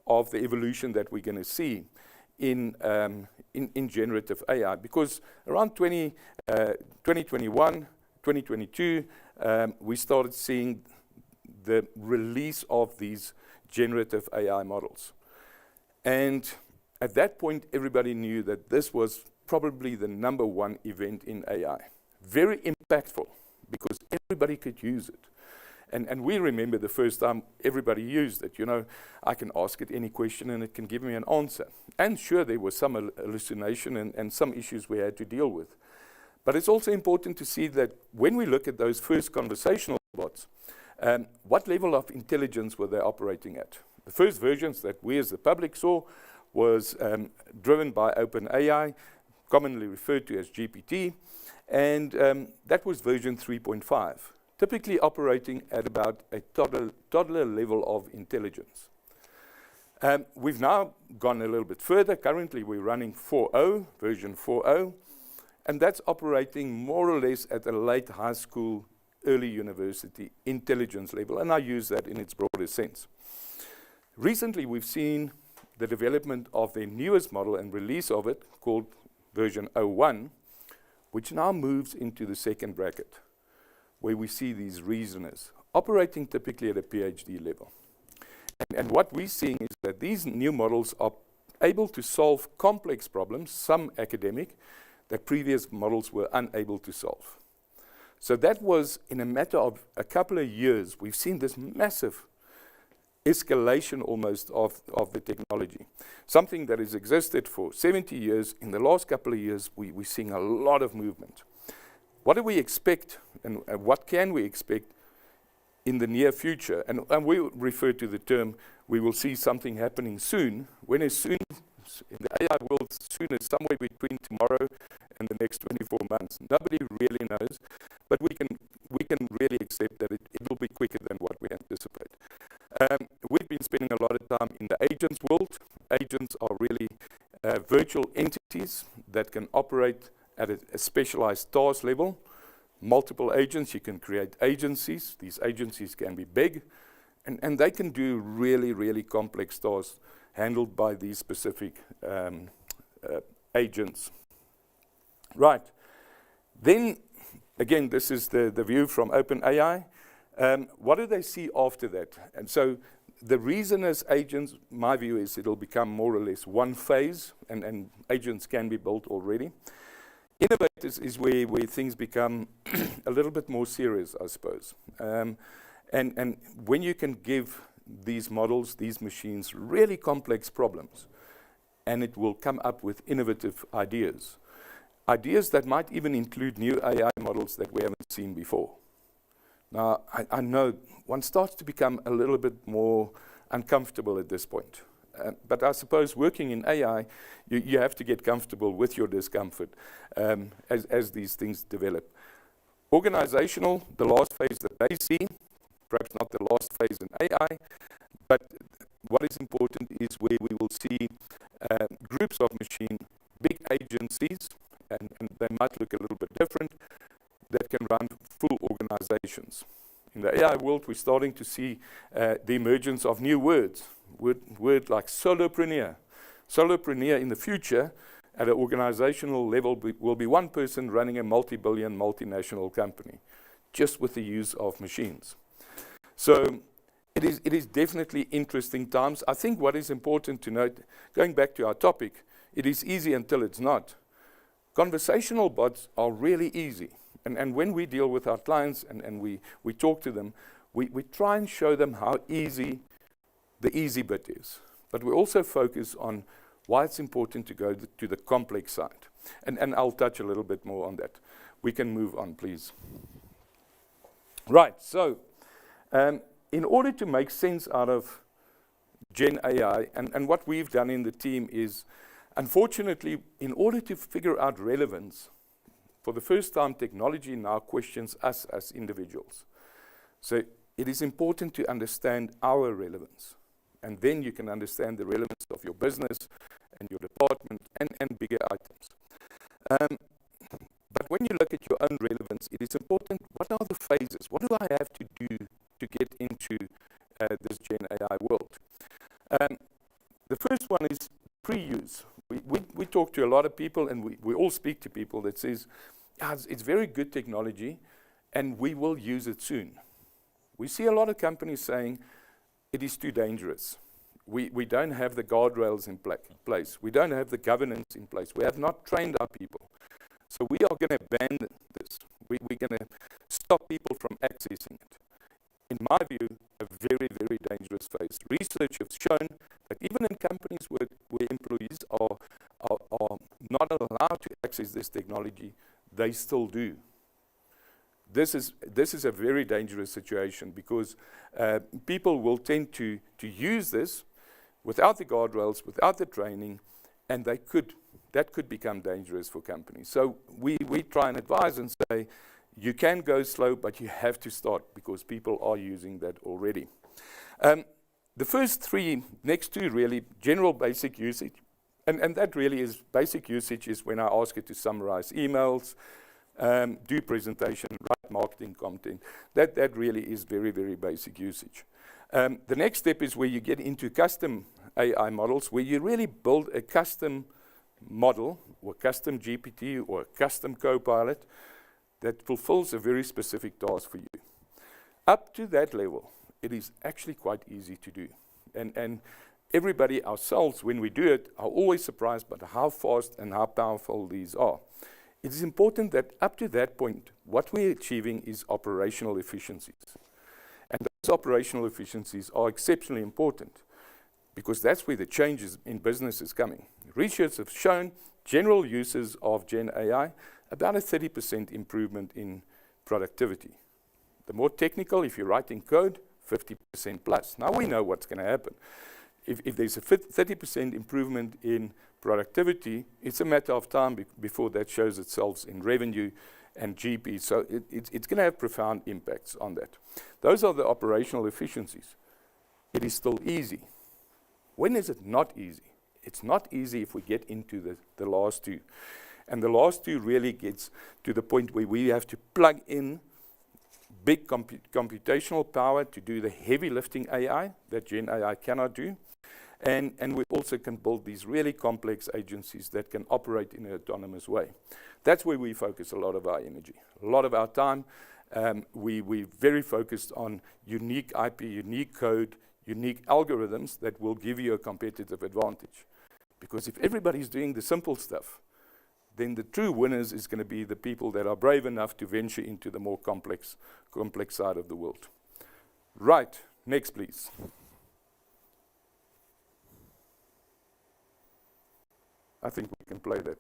of the evolution that we're going to see in generative AI, because around 2021, 2022, we started seeing the release of these generative AI models. And at that point, everybody knew that this was probably the #1 event in AI. Very impactful, because everybody could use it. And we remember the first time everybody used it. I can ask it any question and it can give me an answer. And sure, there was some hallucination and some issues we had to deal with. But it's also important to see that when we look at those first conversational bots, what level of intelligence were they operating at? The first versions that we as the public saw was driven by OpenAI, commonly referred to as GPT, and that was version 3.5. Typically operating at about a toddler level of intelligence. We've now gone a little bit further. Currently, we're running 4.0, version 4.0, and that's operating more or less at a late high school, early university intelligence level, and I use that in its broader sense. Recently, we've seen the development of their newest model and release of it, called version 01, which now moves into the second bracket, where we see these reasoners operating typically at a PhD level. And what we're seeing is that these new models are able to solve complex problems, some academic, that previous models were unable to solve. So that was, in a matter of a couple of years, we've seen this massive escalation almost of the technology. Something that has existed for 70 years, in the last couple of years, we're seeing a lot of movement. What do we expect, and what can we expect in the near future? And we refer to the term, we will see something happening soon. When is soon? In the AI world, soon is somewhere between tomorrow and the next 24 months. Nobody really knows, but we can really accept that it will be quicker than what we anticipate. We've been spending a lot of time in the agents world. Agents are really virtual entities that can operate at a specialized task level. Multiple agents, you can create agencies. These agencies can be big, and they can do really, really complex tasks handled by these specific agents. Right. Then, again, this is the view from OpenAI. What do they see after that? And so the reason as agents, my view is it'll become more or less one phase, and agents can be built already. Innovate is where things become a little bit more serious, I suppose. And when you can give these models, these machines, really complex problems, and it will come up with innovative ideas. Ideas that might even include new AI models that we haven't seen before. Now, I know one starts to become a little bit more uncomfortable at this point. But I suppose working in AI, you have to get comfortable with your discomfort as these things develop. Organizational, the last phase that they see, perhaps not the last phase in AI, but what is important is where we will see groups of machine, big agencies, and they might look a little bit different, that can run full organizations. In the AI world, we're starting to see the emergence of new words. Word like solopreneur. Solopreneur in the future, at an organizational level, will be one person running a multi-billion, multinational company, just with the use of machines. So it is definitely interesting times. I think what is important to note, going back to our topic, it is easy until it's not. Conversational bots are really easy. And when we deal with our clients and we talk to them, we try and show them how easy the easy bit is. But we also focus on why it's important to go to the complex side. And I'll touch a little bit more on that. We can move on, please. Right, so in order to make sense out of Gen AI, and what we've done in the team is, unfortunately, in order to figure out relevance, for the first time, technology now questions us as individuals. So it is important to understand our relevance. And then you can understand the relevance of your business and your department and bigger items. But when you look at your own relevance, it is important, what are the phases? What do I have to do to get into this Gen AI world? The first one is pre-use. We talk to a lot of people, and we all speak to people that says, yeah, it's very good technology, and we will use it soon. We see a lot of companies saying, it is too dangerous. We don't have the guardrails in place. We don't have the governance in place. We have not trained our people. So we are going to ban this. We're going to stop people from accessing it. In my view, a very, very dangerous phase. Research has shown that even in companies where employees are not allowed to access this technology, they still do. This is a very dangerous situation because people will tend to use this without the guardrails, without the training, and that could become dangerous for companies. So we try and advise and say, you can go slow, but you have to start because people are using that already. The first three, next two really, general basic usage, and that really is basic usage is when I ask it to summarize emails, do presentation, write marketing content. That really is very, very basic usage. The next step is where you get into custom AI models where you really build a custom model or custom GPT or a custom Copilot that fulfills a very specific task for you. Up to that level, it is actually quite easy to do. And everybody, ourselves, when we do it, are always surprised by how fast and how powerful these are. It is important that up to that point, what we're achieving is operational efficiencies. And those operational efficiencies are exceptionally important because that's where the changes in business is coming. Research has shown general uses of Gen AI, about a 30% improvement in productivity. The more technical, if you're writing code, 50% plus. Now we know what's going to happen. If there's a 30% improvement in productivity, it's a matter of time before that shows itself in revenue and GP. So it's going to have profound impacts on that. Those are the operational efficiencies. It is still easy. When is it not easy? It's not easy if we get into the last two. And the last two really gets to the point where we have to plug in big computational power to do the heavy lifting AI that Gen AI cannot do. And we also can build these really complex agencies that can operate in an autonomous way. That's where we focus a lot of our energy, a lot of our time. We're very focused on unique IP, unique code, unique algorithms that will give you a competitive advantage. Because if everybody's doing the simple stuff, then the true winners is going to be the people that are brave enough to venture into the more complex side of the world. Right, next please. I think we can play that.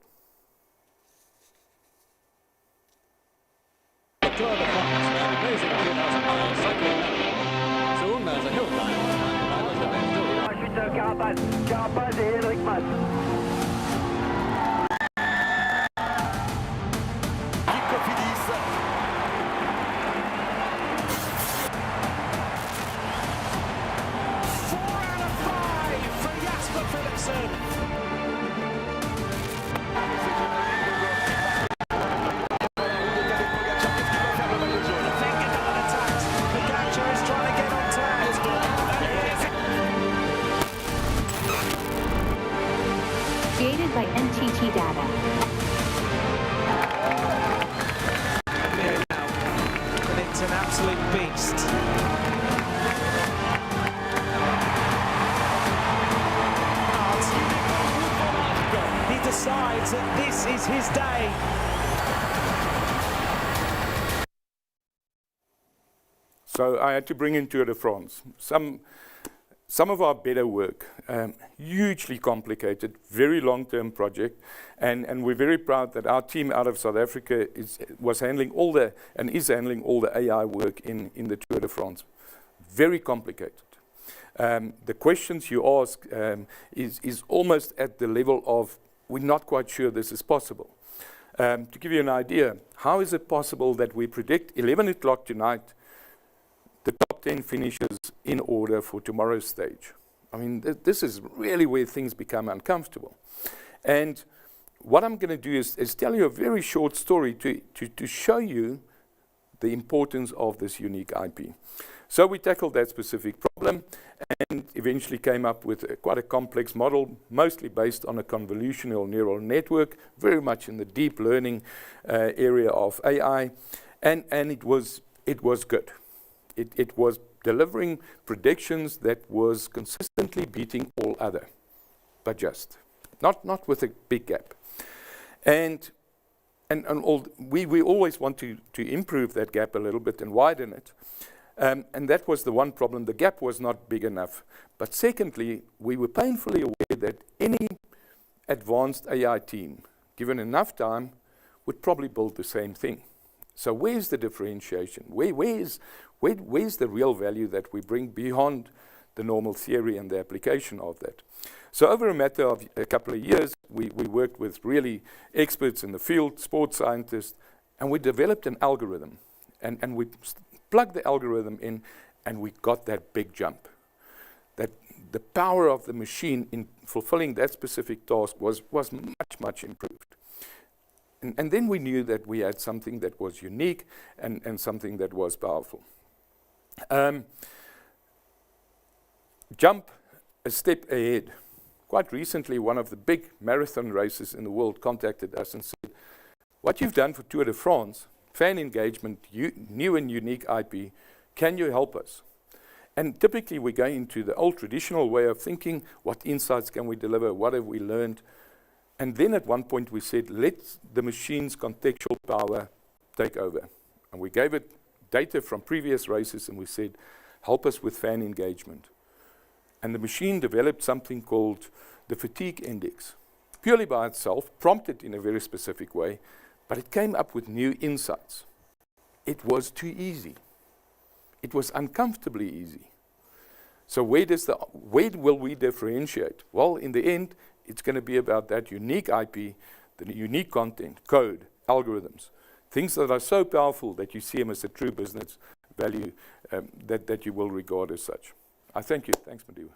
Created by NTT DATA. And it's an absolute beast. He decides that this is his day. So I had to bring in Tour de France. Some of our better work, hugely complicated, very long-term project, and we're very proud that our team out of South Africa was handling all the AI work in the Tour de France. Very complicated. The questions you ask is almost at the level of, we're not quite sure this is possible. To give you an idea, how is it possible that we predict 11 o'clock tonight the top 10 finishes in order for tomorrow's stage? I mean, this is really where things become uncomfortable. And what I'm going to do is tell you a very short story to show you the importance of this unique IP. So we tackled that specific problem and eventually came up with quite a complex model, mostly based on a convolutional neural network, very much in the deep learning area of AI, and it was good. It was delivering predictions that was consistently beating all other, but just not with a big gap. And we always want to improve that gap a little bit and widen it. And that was the one problem. The gap was not big enough. But secondly, we were painfully aware that any advanced AI team, given enough time, would probably build the same thing. So where's the differentiation? Where's the real value that we bring beyond the normal theory and the application of that? So over a matter of a couple of years, we worked with really experts in the field, sports scientists, and we developed an algorithm. And we plugged the algorithm in, and we got that big jump. That the power of the machine in fulfilling that specific task was much improved. And then we knew that we had something that was unique and something that was powerful. Jump a step ahead. Quite recently, one of the big marathon races in the world contacted us and said, what you've done for Tour de France, fan engagement, new and unique IP, can you help us? And typically we go into the old traditional way of thinking, what insights can we deliver, what have we learned? And then at one point we said, let the machine's contextual power take over. And we gave it data from previous races and we said, help us with fan engagement. And the machine developed something called the fatigue index, purely by itself, prompted in a very specific way, but it came up with new insights. It was too easy. It was uncomfortably easy. So where will we differentiate? Well, in the end, it's going to be about that unique IP, the unique content, code, algorithms, things that are so powerful that you see them as a true business value that you will regard as such. I thank you. Thanks, Madiba.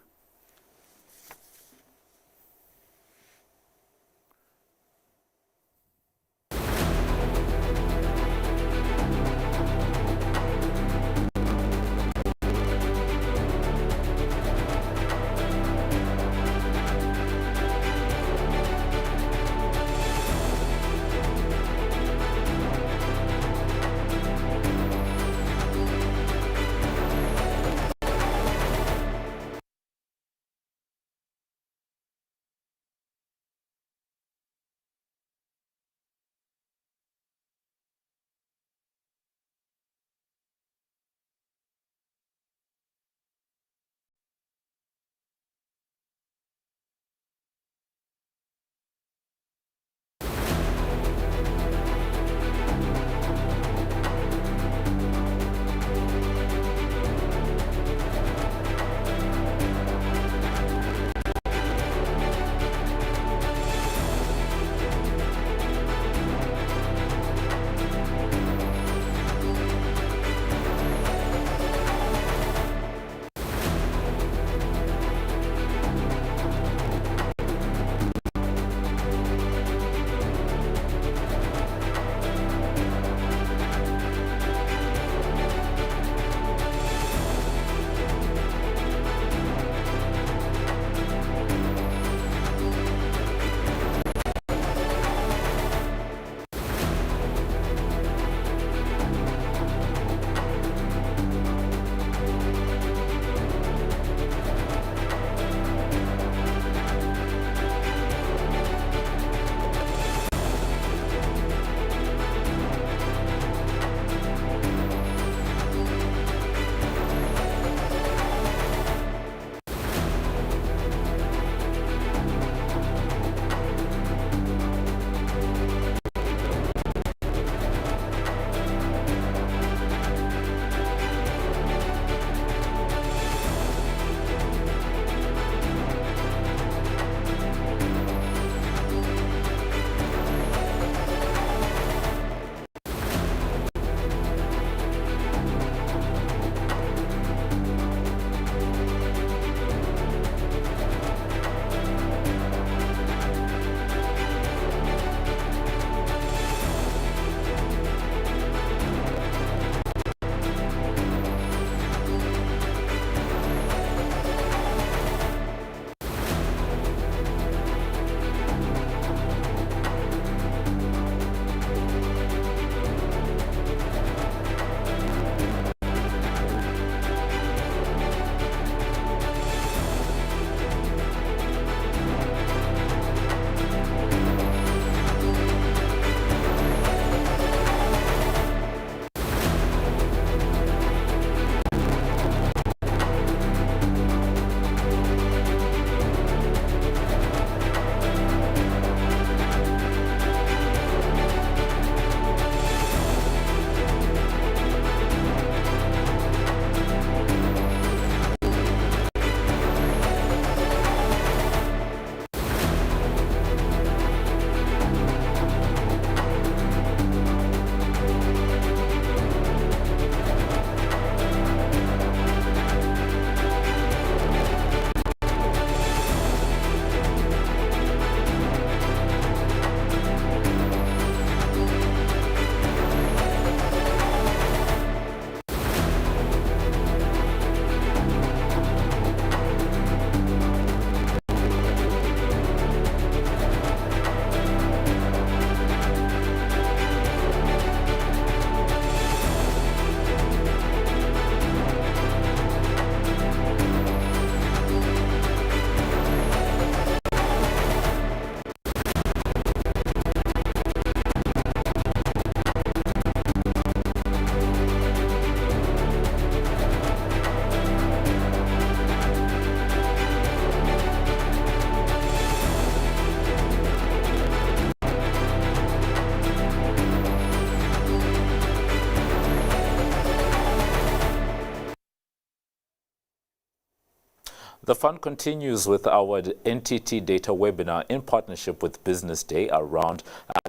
The fun continues with our NTT Data webinar in partnership with Business Day around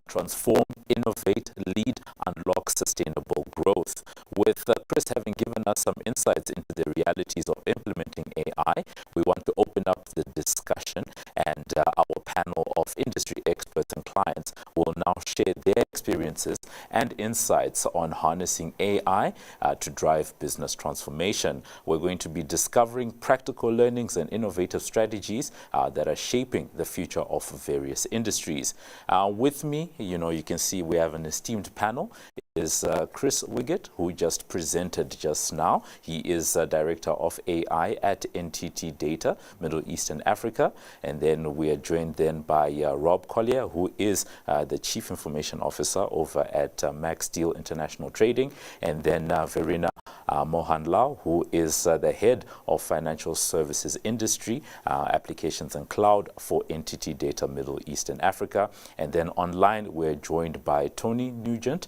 Transform, Innovate, Lead, Unlock Sustainable Growth. With Chris having given us some insights into the realities of implementing AI, we want to open up the discussion, and our panel of industry experts and clients will now share their experiences and insights on harnessing AI to drive business transformation. We're going to be discovering practical learnings and innovative strategies that are shaping the future of various industries. With me, you can see we have an esteemed panel. It is Chris Wiggett, who just presented just now. He is Director of AI at NTT Data, Middle East and Africa. And then we are joined then by Rob Collier, who is the Chief Information Officer over at Max Deal International Trading. And then Verena Mohanlal, who is the Head of Financial Services Industry, Applications and Cloud for NTT Data, Middle East and Africa. And then online, we're joined by Tony Nugent,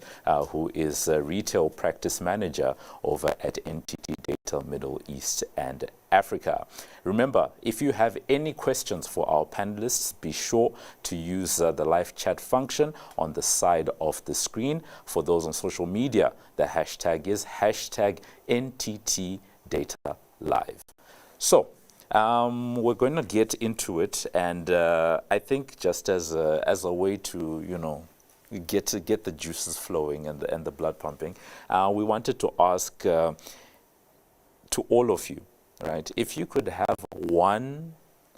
who is a Retail Practice Manager over at NTT Data, Middle East and Africa. Remember, if you have any questions for our panelists, be sure to use the live chat function on the side of the screen. For those on social media, the hashtag is #NTT Data Live. So, we're going to get into it, and I think just as a way to, get the juices flowing and the blood pumping, we wanted to ask to all of you, right? If you could have one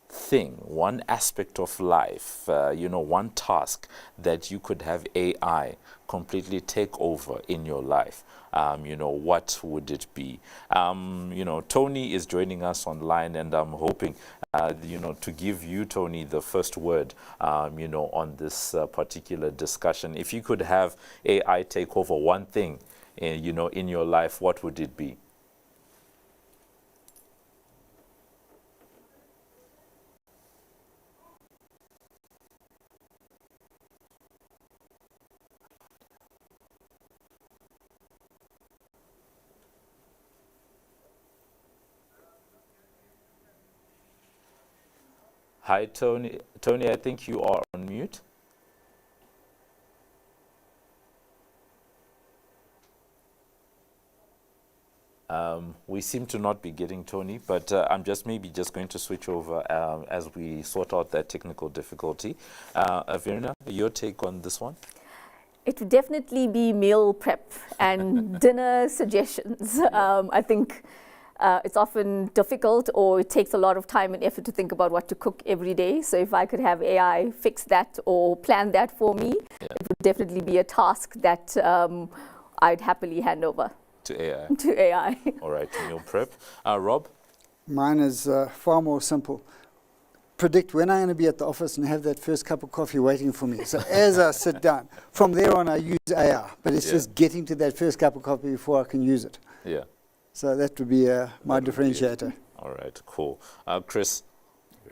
thing, one aspect of life, one task that you could have AI completely take over in your life, what would it be? Tony is joining us online, and I'm hoping, to give you, Tony, the first word, on this particular discussion. If you could have AI take over one thing, in your life, what would it be? Hi, Tony. Tony, I think you are on mute. We seem to not be getting Tony, but I'm just going to switch over as we sort out that technical difficulty. Verena, your take on this one? It would definitely be meal prep and dinner suggestions. I think it's often difficult, or it takes a lot of time and effort to think about what to cook every day. So if I could have AI fix that or plan that for me, it would definitely be a task that I'd happily hand over. To AI. To AI. All right, meal prep. Rob? Mine is far more simple. Predict when I'm going to be at the office and have that first cup of coffee waiting for me. So as I sit down, from there on I use AI, but it's just getting to that first cup of coffee before I can use it. Yeah. So that would be my differentiator. All right, cool. Chris?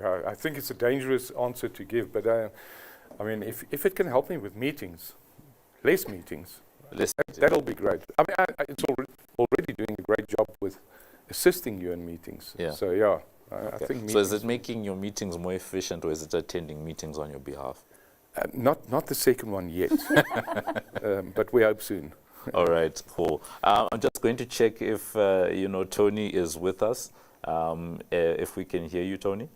I think it's a dangerous answer to give, but if it can help me with meetings, less meetings, that'll be great. It's already doing a great job with assisting you in meetings. Yeah. So yeah, I think meetings. So is it making your meetings more efficient, or is it attending meetings on your behalf? Not the second one yet, but we hope soon. All right, cool. I'm just going to check if Tony is with us. If we can hear you, Tony.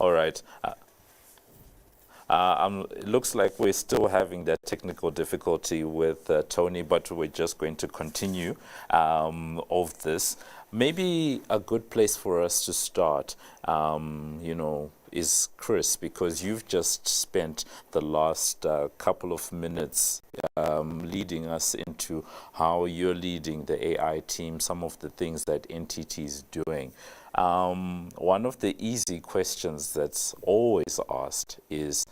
All right. It looks like we're still having that technical difficulty with Tony, but we're just going to continue of this. Maybe a good place for us to start, is Chris, because you've just spent the last couple of minutes leading us into how you're leading the AI team, some of the things that NTT is doing. One of the easy questions that's always asked is,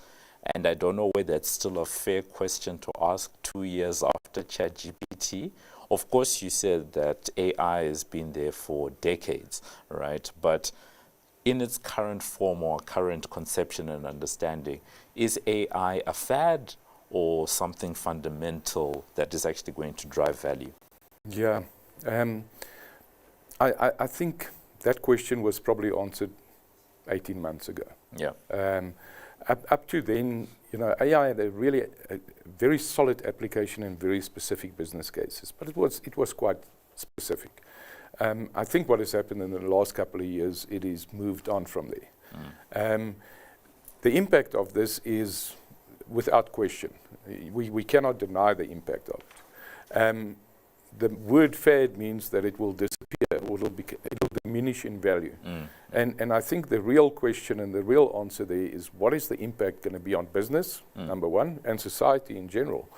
and I don't know whether it's still a fair question to ask 2 years after ChatGPT. Of course, you said that AI has been there for decades, right? But in its current form or current conception and understanding, is AI a fad or something fundamental that is actually going to drive value? Yeah. I think that question was probably answered 18 months ago. Yeah. Up to then, you know, AI had a really very solid application in very specific business cases, but it was quite specific. I think what has happened in the last couple of years, it is moved on from there. The impact of this is without question. We cannot deny the impact of it. The word fad means that it will disappear or it'll diminish in value. And I think the real question and the real answer there is, what is the impact going to be on business, number one, and society in general?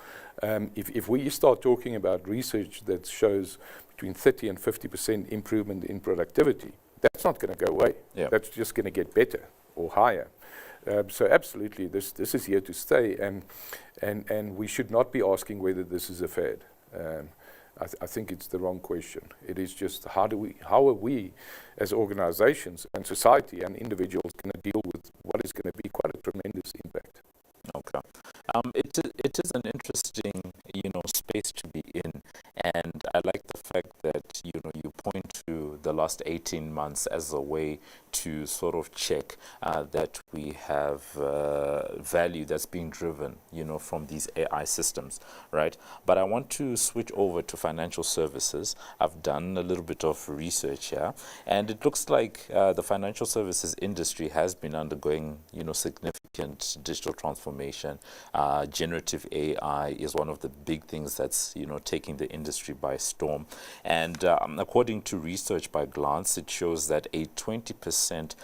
If we start talking about research that shows between 30 and 50% improvement in productivity, that's not going to go away. Yeah. That's just going to get better or higher. So absolutely, this is here to stay, and we should not be asking whether this is a fad. I think it's the wrong question. It is just how are we as organizations and society and individuals going to deal with what is going to be quite a tremendous impact. Okay. It is an interesting, space to be in, and I like the fact that, you point to the last 18 months as a way to sort of check that we have value that's being driven, from these AI systems, right? But I want to switch over to financial services. I've done a little bit of research here, and it looks like the financial services industry has been undergoing, significant digital transformation. Generative AI is one of the big things that's, taking the industry by storm. And according to research by Glance, it shows that a 20%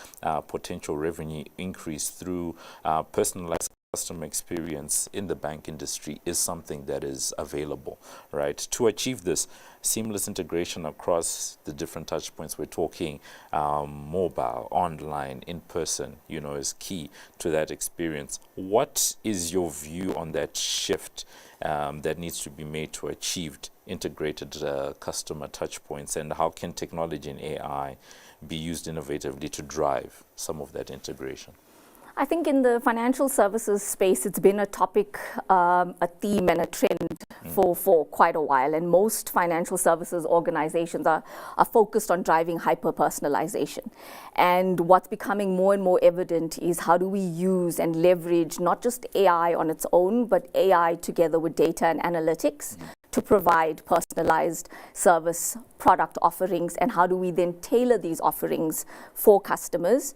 potential revenue increase through personalized customer experience in the bank industry is something that is available, right? To achieve this, seamless integration across the different touch points we're talking, mobile, online, in person, is key to that experience. What is your view on that shift that needs to be made to achieve integrated customer touch points, and how can technology and AI be used innovatively to drive some of that integration? I think in the financial services space, it's been a topic, a theme and a trend for quite a while. And most financial services organizations are focused on driving hyper-personalization. And what's becoming more and more evident is how do we use and leverage not just AI on its own, but AI together with data and analytics to provide personalized service product offerings, and how do we then tailor these offerings for customers.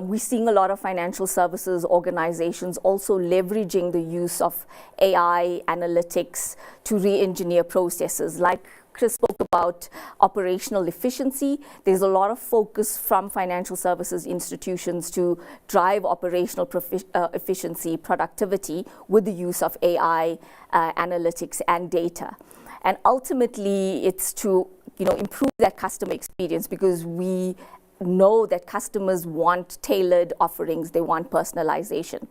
We're seeing a lot of financial services organizations also leveraging the use of AI analytics to re-engineer processes. Like Chris spoke about operational efficiency, there's a lot of focus from financial services institutions to drive operational efficiency, productivity with the use of AI analytics and data. And ultimately, it's to improve that customer experience, because we know that customers want tailored offerings, they want personalization.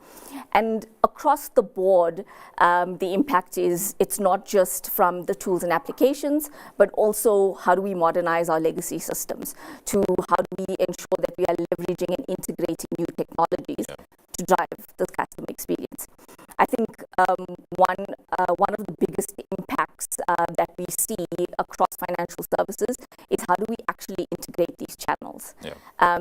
And across the board, the impact is, it's not just from the tools and applications, but also how do we modernize our legacy systems, to how do we ensure that we are leveraging and integrating new technologies to drive the customer experience. I think one of the biggest impacts that we see across financial services is how do we actually integrate these channels.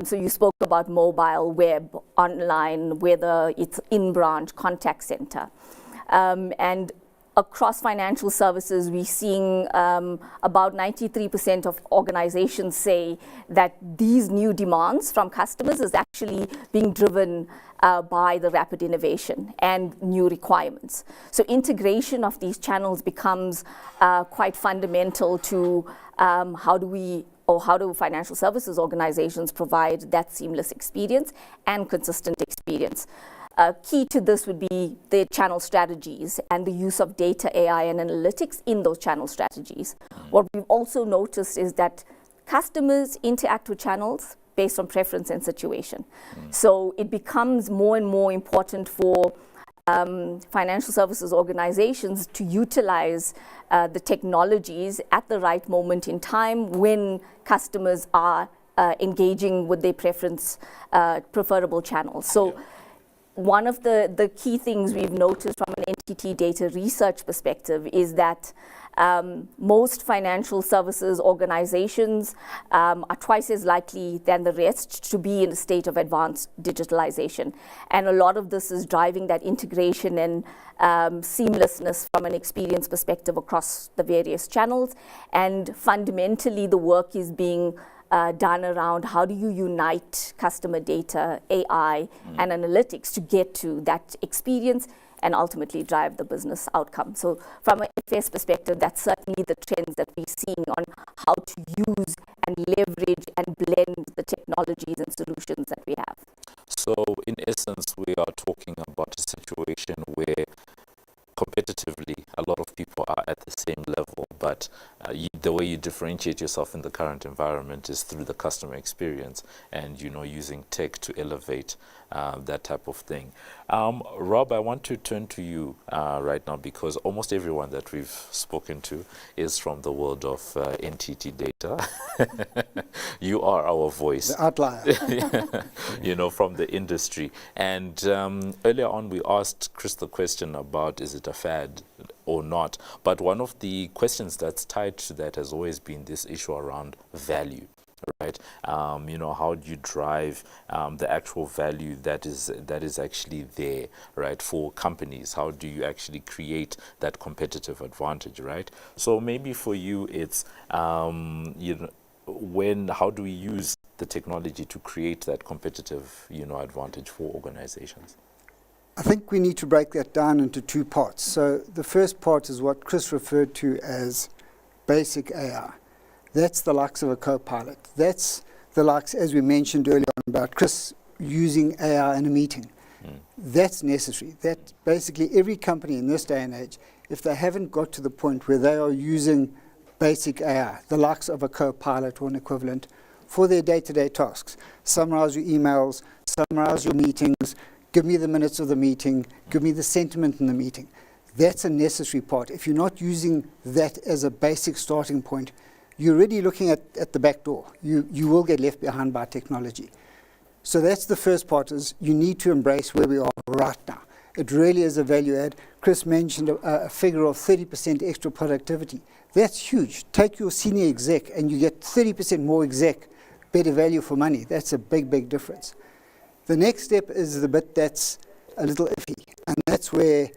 So you spoke about mobile, web, online, whether it's in-branch, contact center. And across financial services, we're seeing about 93% of organizations say that these new demands from customers is actually being driven by the rapid innovation and new requirements. So integration of these channels becomes quite fundamental to how do financial services organizations provide that seamless experience and consistent experience. Key to this would be the channel strategies and the use of data, AI, and analytics in those channel strategies. What we've also noticed is that customers interact with channels based on preference and situation. So it becomes more and more important for financial services organizations to utilize the technologies at the right moment in time when customers are engaging with their preferable channels. So one of the key things we've noticed from an NTT Data research perspective is that most financial services organizations are twice as likely than the rest to be in a state of advanced digitalization. And a lot of this is driving that integration and seamlessness from an experience perspective across the various channels. And fundamentally, the work is being done around how do you unite customer data, AI, and analytics to get to that experience and ultimately drive the business outcome. So from an FS perspective, that's certainly the trends that we're seeing on how to use and leverage and blend the technologies and solutions that we have. So in essence, we are talking about a situation where competitively, a lot of people are at the same level, but the way you differentiate yourself in the current environment is through the customer experience and, using tech to elevate that type of thing. Rob, I want to turn to you right now because almost everyone that we've spoken to is from the world of NTT Data. You are our voice. The outlier. From the industry. And earlier on, we asked Chris the question about, is it a fad or not? But one of the questions that's tied to that has always been this issue around value. Right, how do you drive the actual value that is actually there, right, for companies? How do you actually create that competitive advantage, right? So maybe for you, it's how do we use the technology to create that competitive, advantage for organizations? I think we need to break that down into two parts. So the first part is what Chris referred to as basic AI. That's the likes of a co-pilot. That's the likes, as we mentioned earlier on, about Chris using AI in a meeting. That's necessary. That basically every company in this day and age, if they haven't got to the point where they are using basic AI, the likes of a co-pilot or an equivalent, for their day-to-day tasks. Summarize your emails, summarize your meetings, give me the minutes of the meeting, give me the sentiment in the meeting. That's a necessary part. If you're not using that as a basic starting point, you're already looking at the back door. You will get left behind by technology. So that's the first part, is you need to embrace where we are right now. It really is a value add. Chris mentioned a figure of 30% extra productivity. That's huge. Take your senior exec and you get 30% more exec, better value for money. That's a big, big difference. The next step is the bit that's a little iffy, and that's where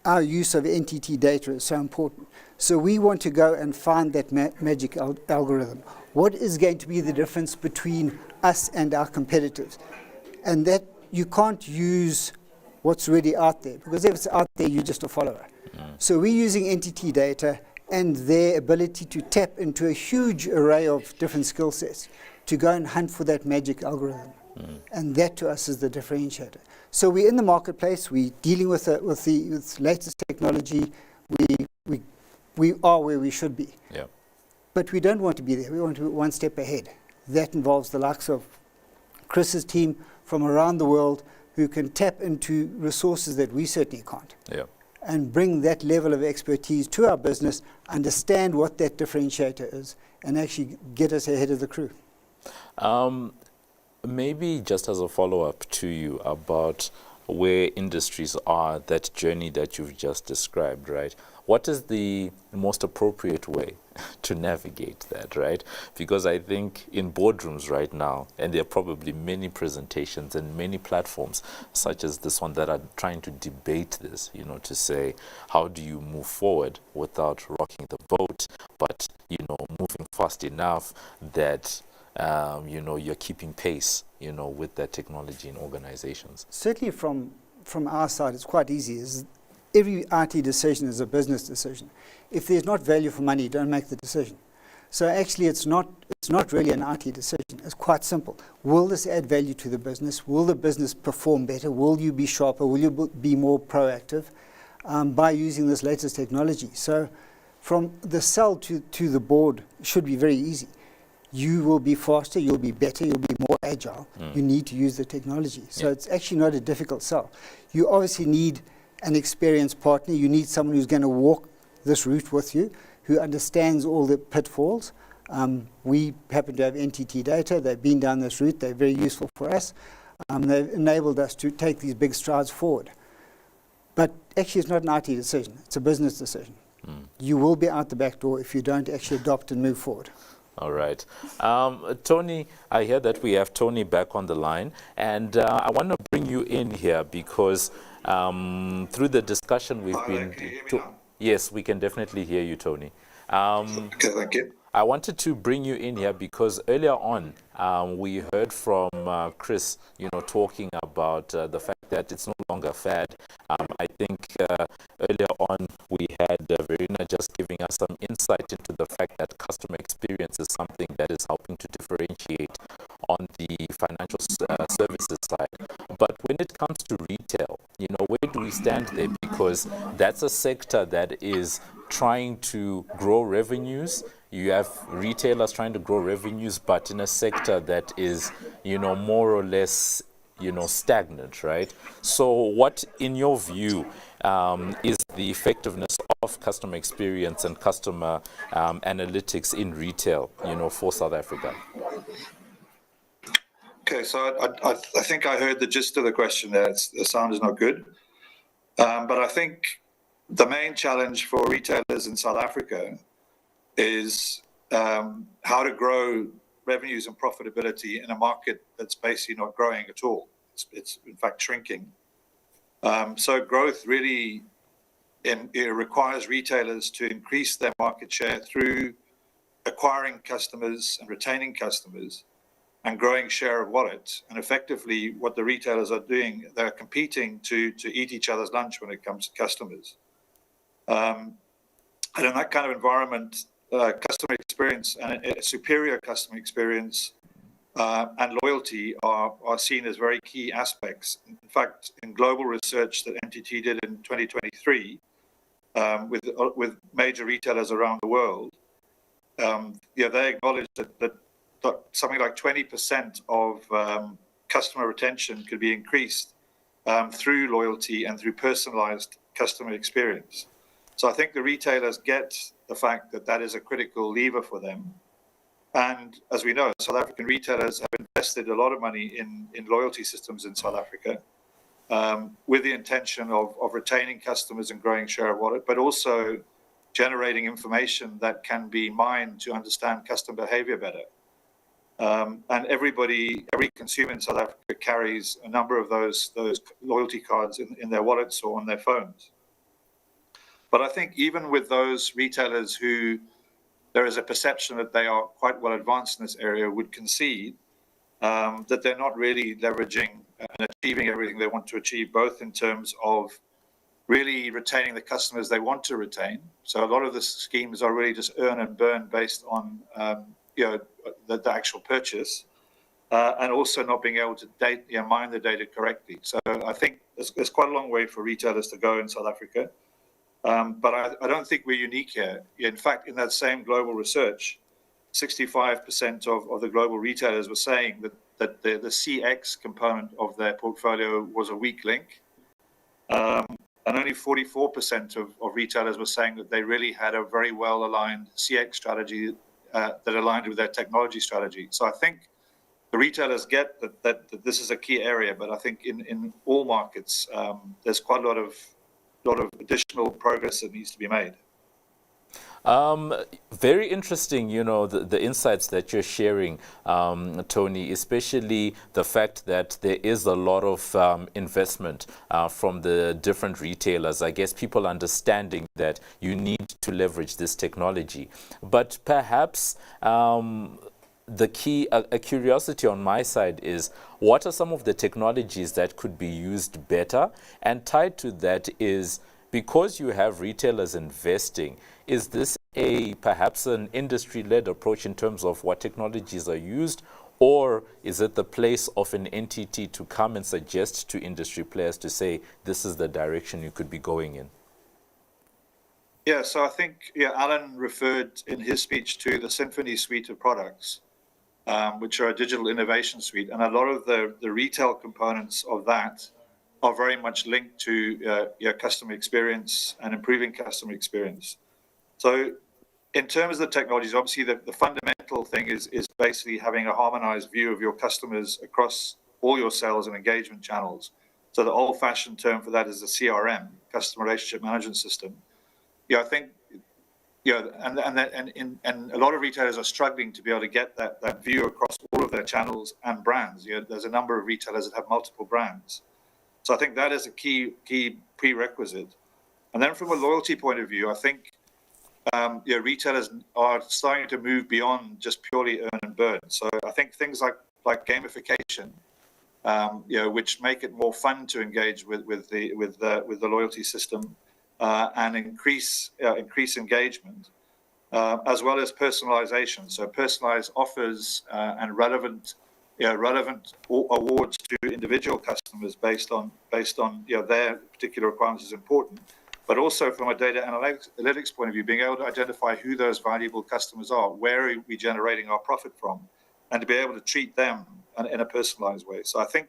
our use of NTT Data is so important. So we want to go and find that magic algorithm. What is going to be the difference between us and our competitors? And that you can't use what's already out there, because if it's out there, you're just a follower. So we're using NTT Data and their ability to tap into a huge array of different skill sets to go and hunt for that magic algorithm. And that to us is the differentiator. So we're in the marketplace, we're dealing with the latest technology, we are where we should be. Yeah. But we don't want to be there, we want to be one step ahead. That involves the likes of Chris's team from around the world who can tap into resources that we certainly can't. Yeah. And bring that level of expertise to our business, understand what that differentiator is, and actually get us ahead of the crew. Maybe just as a follow-up to you about where industries are, that journey that you've just described, right? What is the most appropriate way to navigate that, right? Because I think in boardrooms right now, and there are probably many presentations and many platforms such as this one that are trying to debate this, to say, how do you move forward without rocking the boat, but, moving fast enough that you're keeping pace, with that technology in organizations? Certainly from our side, it's quite easy. Every IT decision is a business decision. If there's not value for money, don't make the decision. So actually, it's not really an IT decision. It's quite simple. Will this add value to the business? Will the business perform better? Will you be sharper? Will you be more proactive by using this latest technology? So from the sell to the board should be very easy. You will be faster, you'll be better, you'll be more agile. You need to use the technology. So it's actually not a difficult sell. You obviously need an experienced partner. You need someone who's going to walk this route with you, who understands all the pitfalls. We happen to have NTT Data. They've been down this route. They're very useful for us. They've enabled us to take these big strides forward. But actually, it's not an IT decision. It's a business decision. You will be out the back door if you don't actually adopt and move forward. All right. Tony, I hear that we have Tony back on the line, and I want to bring you in here because through the discussion we've been... Can you hear me now? Yes, we can definitely hear you, Tony. Okay, thank you. I wanted to bring you in here because earlier on we heard from Chris, talking about the fact that it's no longer fad. I think earlier on we had Verena just giving us some insight into the fact that customer experience is something that is helping to differentiate on the financial services side. But when it comes to retail, where do we stand there? Because that's a sector that is trying to grow revenues. You have retailers trying to grow revenues, but in a sector that is, more or less, stagnant, right? So what, in your view, is the effectiveness of customer experience and customer analytics in retail, for South Africa? Okay, so I think I heard the gist of the question there. The sound is not good. But I think the main challenge for retailers in South Africa is how to grow revenues and profitability in a market that's basically not growing at all. It's in fact shrinking. So growth really it requires retailers to increase their market share through acquiring customers and retaining customers and growing share of wallet. And effectively what the retailers are doing, they're competing to eat each other's lunch when it comes to customers. And in that kind of environment, customer experience and a superior customer experience and loyalty are seen as very key aspects. In fact, in global research that NTT did in 2023 with major retailers around the world, they acknowledged that something like 20% of customer retention could be increased through loyalty and through personalized customer experience. So I think the retailers get the fact that that is a critical lever for them. And as we know, South African retailers have invested a lot of money in loyalty systems in South Africa with the intention of retaining customers and growing share of wallet, but also generating information that can be mined to understand customer behavior better. And every consumer in South Africa carries a number of those loyalty cards in their wallets or on their phones. But I think even with those retailers who there is a perception that they are quite well advanced in this area would concede that they're not really leveraging and achieving everything they want to achieve, both in terms of really retaining the customers they want to retain. So a lot of the schemes are really just earn and burn based on the actual purchase, and also not being able to mine the data correctly. So I think there's quite a long way for retailers to go in South Africa. But I don't think we're unique here. In fact, in that same global research, 65% of the global retailers were saying that the CX component of their portfolio was a weak link. And only 44% of retailers were saying that they really had a very well-aligned CX strategy that aligned with their technology strategy. So I think the retailers get that this is a key area, but I think in all markets, there's quite a lot of additional progress that needs to be made. Very interesting, the insights that you're sharing, Tony, especially the fact that there is a lot of investment from the different retailers. I guess people understanding that you need to leverage this technology. But perhaps the key, a curiosity on my side is, what are some of the technologies that could be used better? And tied to that is, because you have retailers investing, is this perhaps an industry-led approach in terms of what technologies are used, or is it the place of an entity to come and suggest to industry players to say, this is the direction you could be going in? Yeah, so I think Alan referred in his speech to the Symphony suite of products, which are a digital innovation suite. And a lot of the retail components of that are very much linked to customer experience and improving customer experience. So in terms of the technologies, obviously the fundamental thing is basically having a harmonized view of your customers across all your sales and engagement channels. So the old-fashioned term for that is the CRM, customer relationship management system. I think, and a lot of retailers are struggling to be able to get that view across all of their channels and brands. There's a number of retailers that have multiple brands. So I think that is a key prerequisite. And then from a loyalty point of view, I think retailers are starting to move beyond just purely earn and burn. So I think things like gamification, which make it more fun to engage with the loyalty system and increase engagement, as well as personalization. So personalized offers and relevant awards to individual customers based on their particular requirements is important. But also from a data analytics point of view, being able to identify who those valuable customers are, where are we generating our profit from, and to be able to treat them in a personalized way. So I think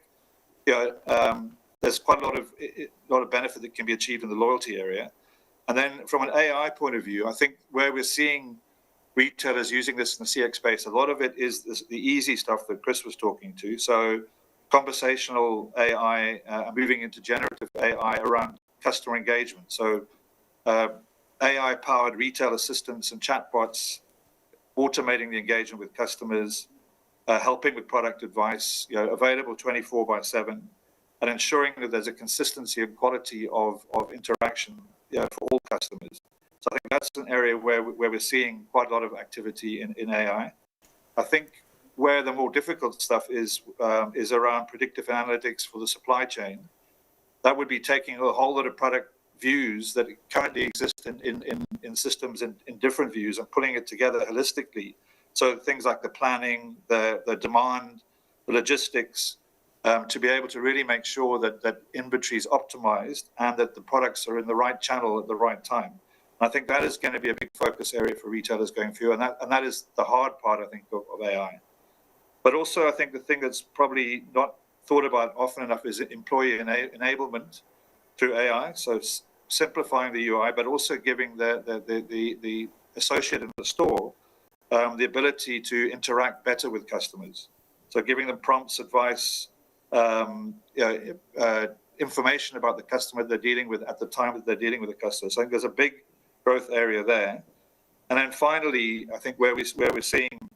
there's quite a lot of benefit that can be achieved in the loyalty area. And then from an AI point of view, I think where we're seeing retailers using this in the CX space, a lot of it is the easy stuff that Chris was talking to. So conversational AI, moving into generative AI around customer engagement. So AI-powered retail assistants and chatbots, automating the engagement with customers, helping with product advice, available 24/7, and ensuring that there's a consistency and quality of interaction for all customers. So I think that's an area where we're seeing quite a lot of activity in AI. I think where the more difficult stuff is around predictive analytics for the supply chain. That would be taking a whole lot of product views that currently exist in systems in different views and putting it together holistically. So things like the planning, the demand, the logistics, to be able to really make sure that inventory is optimized and that the products are in the right channel at the right time. And I think that is going to be a big focus area for retailers going through, and that is the hard part, I think, of AI. But also, I think the thing that's probably not thought about often enough is employee enablement through AI. So simplifying the UI, but also giving the associate in the store the ability to interact better with customers. So giving them prompts, advice, information about the customer they're dealing with at the time that they're dealing with the customer. So I think there's a big growth area there. And then finally, I think where we're seeing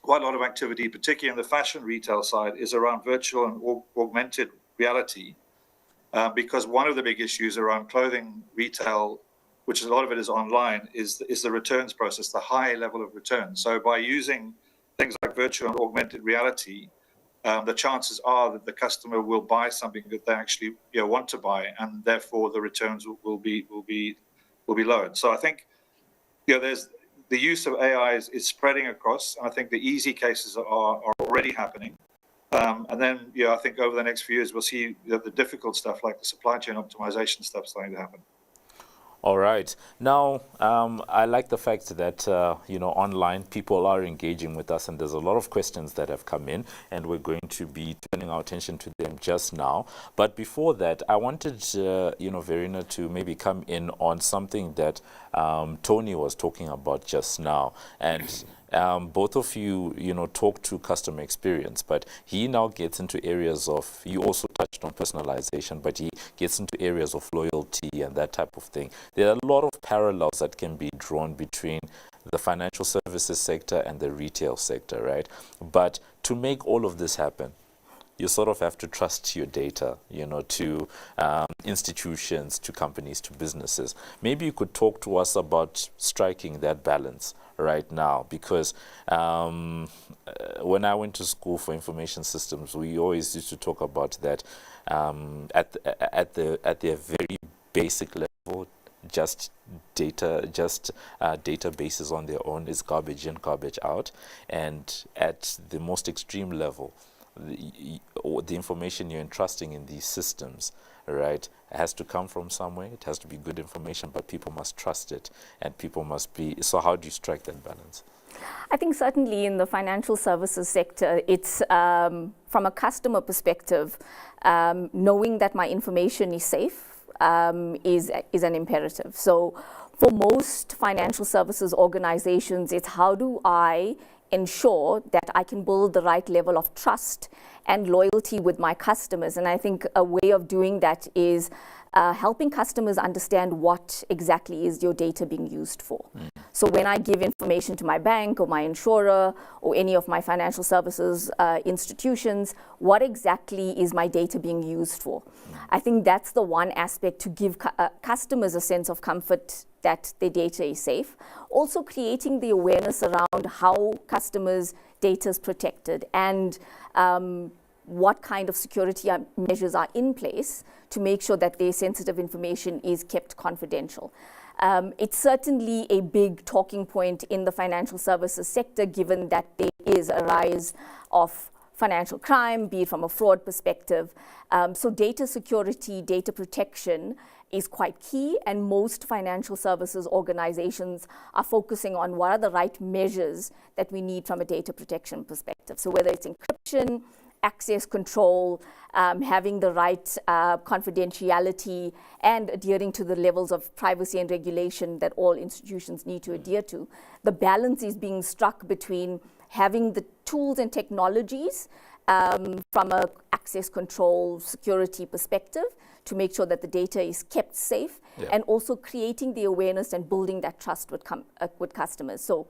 quite a lot of activity, particularly in the fashion retail side, is around virtual and augmented reality. Because one of the big issues around clothing retail, which a lot of it is online, is the returns process, the high level of returns. So by using things like virtual and augmented reality, the chances are that the customer will buy something that they actually want to buy, and therefore the returns will be lowered. So I think there's the use of AI is spreading across, and I think the easy cases are already happening. And then, I think over the next few years, we'll see the difficult stuff like the supply chain optimization stuff starting to happen. All right. Now, I like the fact that, online people are engaging with us, and there's a lot of questions that have come in, and we're going to be turning our attention to them just now. But before that, I wanted, Verena to maybe come in on something that Tony was talking about just now. And both of you, talk to customer experience, but he now gets into areas of, you also touched on personalization, but he gets into areas of loyalty and that type of thing. There are a lot of parallels that can be drawn between the financial services sector and the retail sector, right? But to make all of this happen, you sort of have to trust your data, to institutions, to companies, to businesses. Maybe you could talk to us about striking that balance right now, because when I went to school for information systems, we always used to talk about that at their very basic level, just databases on their own is garbage in, garbage out, and at the most extreme level, the information you're entrusting in these systems, right, has to come from somewhere. It has to be good information, but people must trust it, and people must be. So how do you strike that balance? I think certainly in the financial services sector, it's from a customer perspective, knowing that my information is safe is an imperative. So for most financial services organizations, it's how do I ensure that I can build the right level of trust and loyalty with my customers. And I think a way of doing that is helping customers understand what exactly is your data being used for. So when I give information to my bank or my insurer or any of my financial services institutions, what exactly is my data being used for? I think that's the one aspect to give customers a sense of comfort that their data is safe. Also creating the awareness around how customers' data is protected and what kind of security measures are in place to make sure that their sensitive information is kept confidential. It's certainly a big talking point in the financial services sector, given that there is a rise of financial crime, be it from a fraud perspective. So data security, data protection is quite key, and most financial services organizations are focusing on what are the right measures that we need from a data protection perspective. So whether it's encryption, access control, having the right confidentiality, and adhering to the levels of privacy and regulation that all institutions need to adhere to. The balance is being struck between having the tools and technologies from an access control security perspective to make sure that the data is kept safe, and also creating the awareness and building that trust with customers. So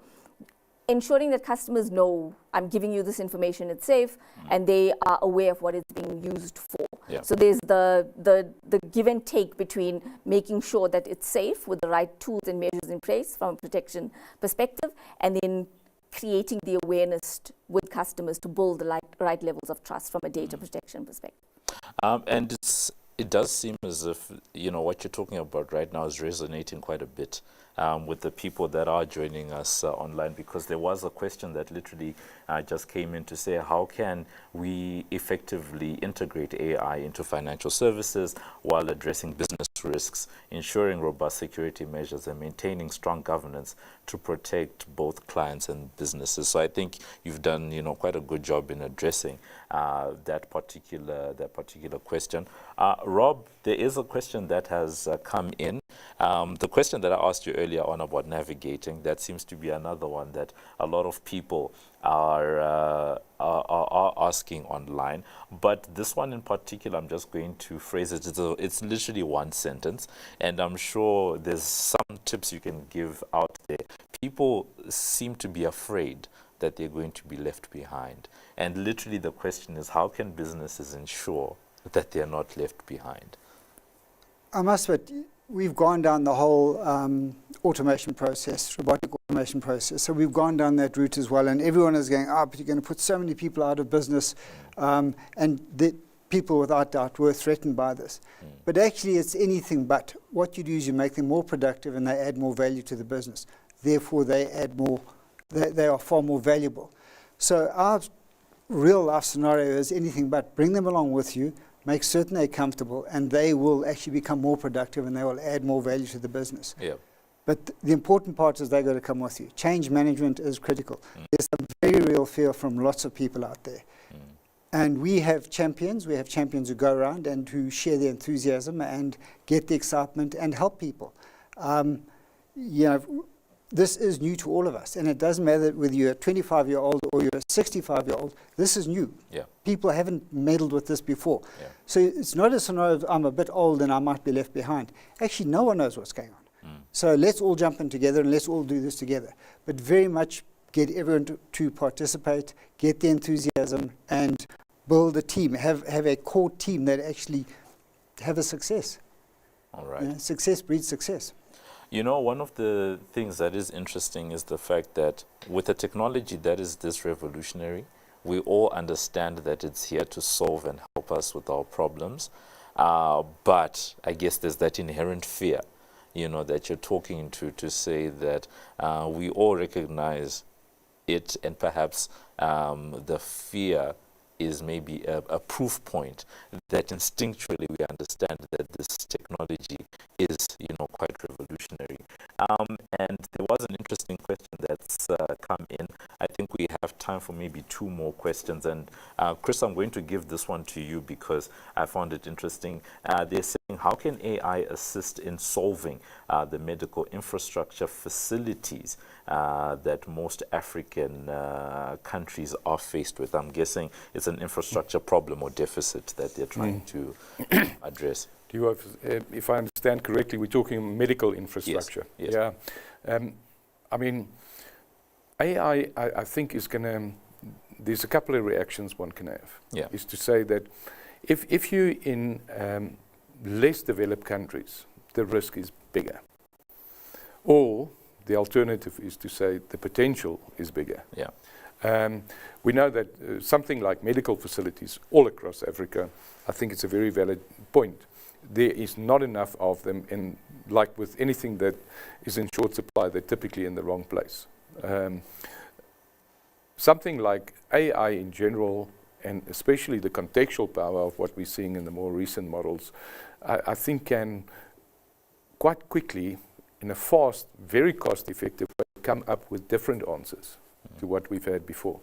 ensuring that customers know I'm giving you this information, it's safe, and they are aware of what it's being used for. So there's the give and take between making sure that it's safe with the right tools and measures in place from a protection perspective, and then creating the awareness with customers to build the right levels of trust from a data protection perspective. And it does seem as if, what you're talking about right now is resonating quite a bit with the people that are joining us online, because there was a question that literally just came in to say, how can we effectively integrate AI into financial services while addressing business risks, ensuring robust security measures, and maintaining strong governance to protect both clients and businesses? So I think you've done, quite a good job in addressing that particular question. Rob, there is a question that has come in. The question that I asked you earlier on about navigating, that seems to be another one that a lot of people are asking online. But this one in particular, I'm just going to phrase it. It's literally one sentence, and I'm sure there's some tips you can give out there. People seem to be afraid that they're going to be left behind. And literally the question is, how can businesses ensure that they're not left behind? I must admit, we've gone down the whole automation process, robotic automation process. So we've gone down that route as well. And everyone is going, but you're going to put so many people out of business. And the people, without doubt, were threatened by this. But actually, it's anything but. What you do is you make them more productive and they add more value to the business. Therefore, they add more. They are far more valuable. So our real life scenario is anything but. Bring them along with you, make certain they're comfortable, and they will actually become more productive and they will add more value to the business. But the important part is they've got to come with you. Change management is critical. There's some very real fear from lots of people out there. And we have champions. We have champions who go around and who share the enthusiasm and get the excitement and help people. This is new to all of us, and it doesn't matter whether you're a 25-year-old or you're a 65-year-old. This is new. People haven't meddled with this before. So it's not a scenario of I'm a bit old and I might be left behind. Actually, no one knows what's going on. So let's all jump in together and let's all do this together. But very much get everyone to participate, get the enthusiasm, and build a team. Have a core team that actually have a success. All right. Success breeds success. One of the things that is interesting is the fact that with a technology that is this revolutionary, we all understand that it's here to solve and help us with our problems. But I guess there's that inherent fear, that you're talking to say that we all recognize it, and perhaps the fear is maybe a proof point that instinctually we understand that this technology is, quite revolutionary. And there was an interesting question that's come in. I think we have time time for maybe 2 more questions. And Chris, I'm going to give this one to you because I found it interesting. They're saying, how can AI assist in solving the medical infrastructure facilities that most African countries are faced with? I'm guessing it's an infrastructure problem or deficit that they're trying to address. Do you have, if I understand correctly, we're talking medical infrastructure. Yes. Yeah. I mean, AI, I think is going to, there's a couple of reactions one can have. Yeah. Is to say that if you're in less developed countries, the risk is bigger. Or the alternative is to say the potential is bigger. Yeah. We know that something like medical facilities all across Africa, I think it's a very valid point. There is not enough of them, and like with anything that is in short supply, they're typically in the wrong place. Something like AI in general, and especially the contextual power of what we're seeing in the more recent models, I think can quite quickly, in a fast, very cost-effective way, come up with different answers to what we've had before.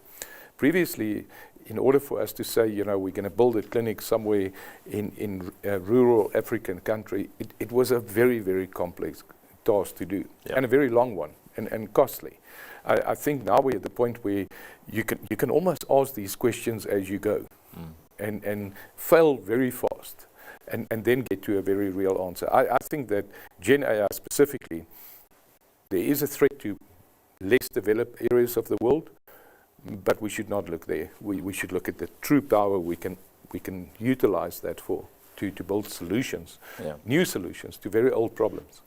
Previously, in order for us to say, you know, we're going to build a clinic somewhere in a rural African country, it was a very, very complex task to do, and a very long one, and costly. I think now we're at the point where you can almost ask these questions as you go, and fail very fast, and then get to a very real answer. I think that Gen AI specifically, there is a threat to less developed areas of the world, but we should not look there. We should look at the true power we can utilize that for, to build solutions, new solutions to very old problems.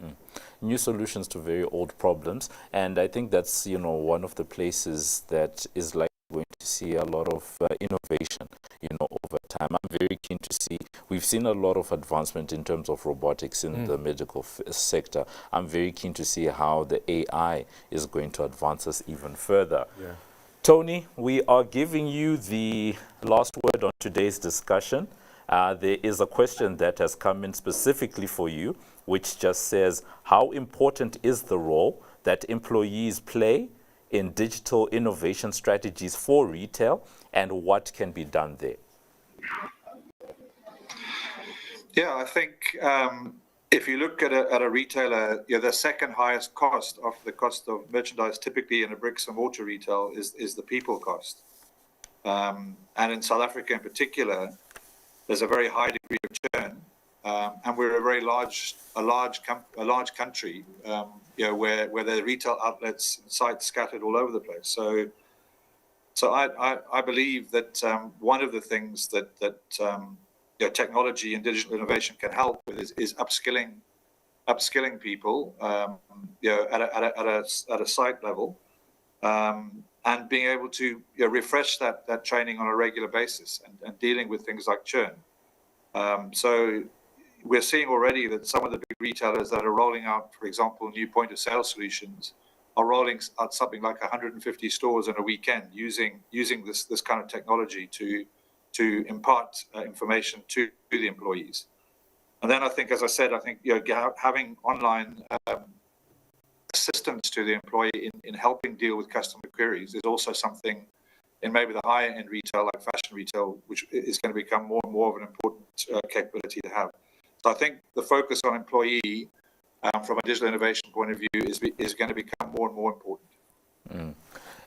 New solutions to very old problems, and I think that's, you know, one of the places that is like going to see a lot of innovation, you know, over time. I'm very keen to see, we've seen a lot of advancement in terms of robotics in the medical sector. I'm very keen to see how the AI is going to advance us even further. Yeah. Tony, we are giving you the last word on today's discussion. There is a question that has come in specifically for you, which just says, how important is the role that employees play in digital innovation strategies for retail, and what can be done there? Yeah, I think if you look at a retailer, the second highest cost of the cost of merchandise, typically in a bricks and mortar retail, is the people cost. And in South Africa in particular, there's a very high degree of churn, and we're a very large country, where there are retail outlets and sites scattered all over the place. So I believe that one of the things that technology and digital innovation can help with is upskilling people, at a site level, and being able to refresh that training on a regular basis, and dealing with things like churn. So we're seeing already that some of the big retailers that are rolling out, for example, new point of sale solutions, are rolling out something like 150 stores in a weekend using this kind of technology to impart information to the employees. And then I think, as I said, having online assistance to the employee in helping deal with customer queries is also something in maybe the higher end retail, like fashion retail, which is going to become more and more of an important capability to have. So I think the focus on employee from a digital innovation point of view is going to become more and more important.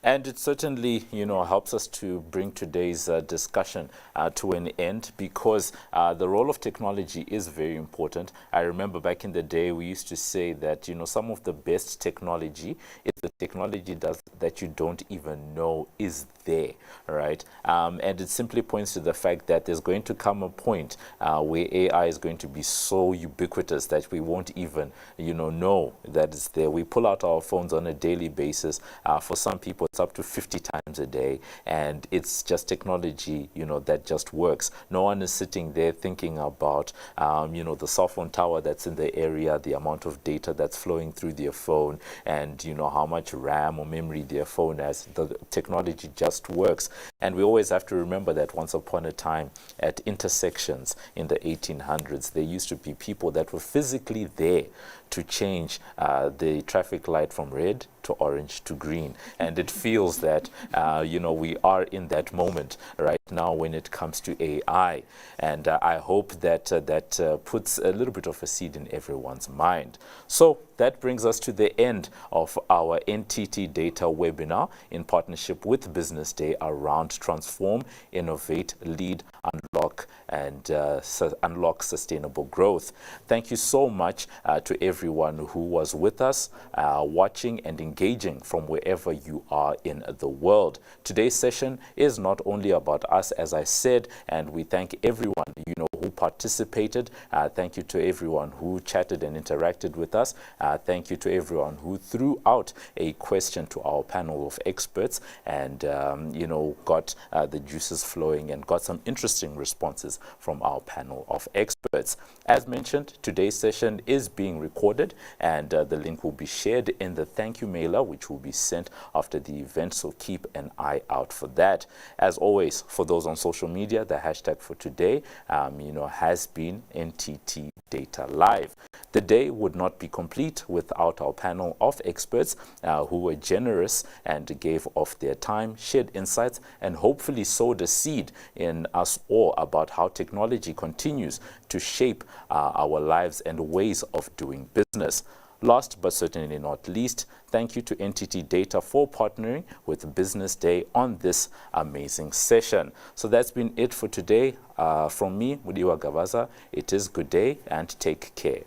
And it certainly, helps us to bring today's discussion to an end, because the role of technology is very important. I remember back in the day, we used to say that, some of the best technology is the technology that you don't even know is there, right? And it simply points to the fact that there's going to come a point where AI is going to be so ubiquitous that we won't even, know that it's there. We pull out our phones on a daily basis. For some people, it's up to 50 times a day, and it's just technology, that just works. No one is sitting there thinking about, the cell phone tower that's in the area, the amount of data that's flowing through their phone, and, how much RAM or memory their phone has. The technology just works. And we always have to remember that once upon a time at intersections in the 1800s, there used to be people that were physically there to change the traffic light from red to orange to green. And it feels that, we are in that moment right now when it comes to AI. And I hope that that puts a little bit of a seed in everyone's mind. So that brings us to the end of our NTT Data webinar in partnership with Business Day around Transform, Innovate, Lead, Unlock, and Unlock Sustainable Growth. Thank you so much to everyone who was with us, watching and engaging from wherever you are in the world. Today's session is not only about us, as I said, and we thank everyone who participated. Thank you to everyone who chatted and interacted with us. Thank you to everyone who threw out a question to our panel of experts and got the juices flowing and got some interesting responses from our panel of experts. As mentioned, today's session is being recorded, and the link will be shared in the thank you mailer, which will be sent after the event, so keep an eye out for that. As always, for those on social media, the hashtag for today has been NTT Data Live. The day would not be complete without our panel of experts who were generous and gave of their time, shared insights, and hopefully sowed a seed in us all about how technology continues to shape our lives and ways of doing business. Last but certainly not least, thank you to NTT Data for partnering with Business Day on this amazing session. So that's been it for today. From me, Mudiwa Gavaza, it is good day and take care.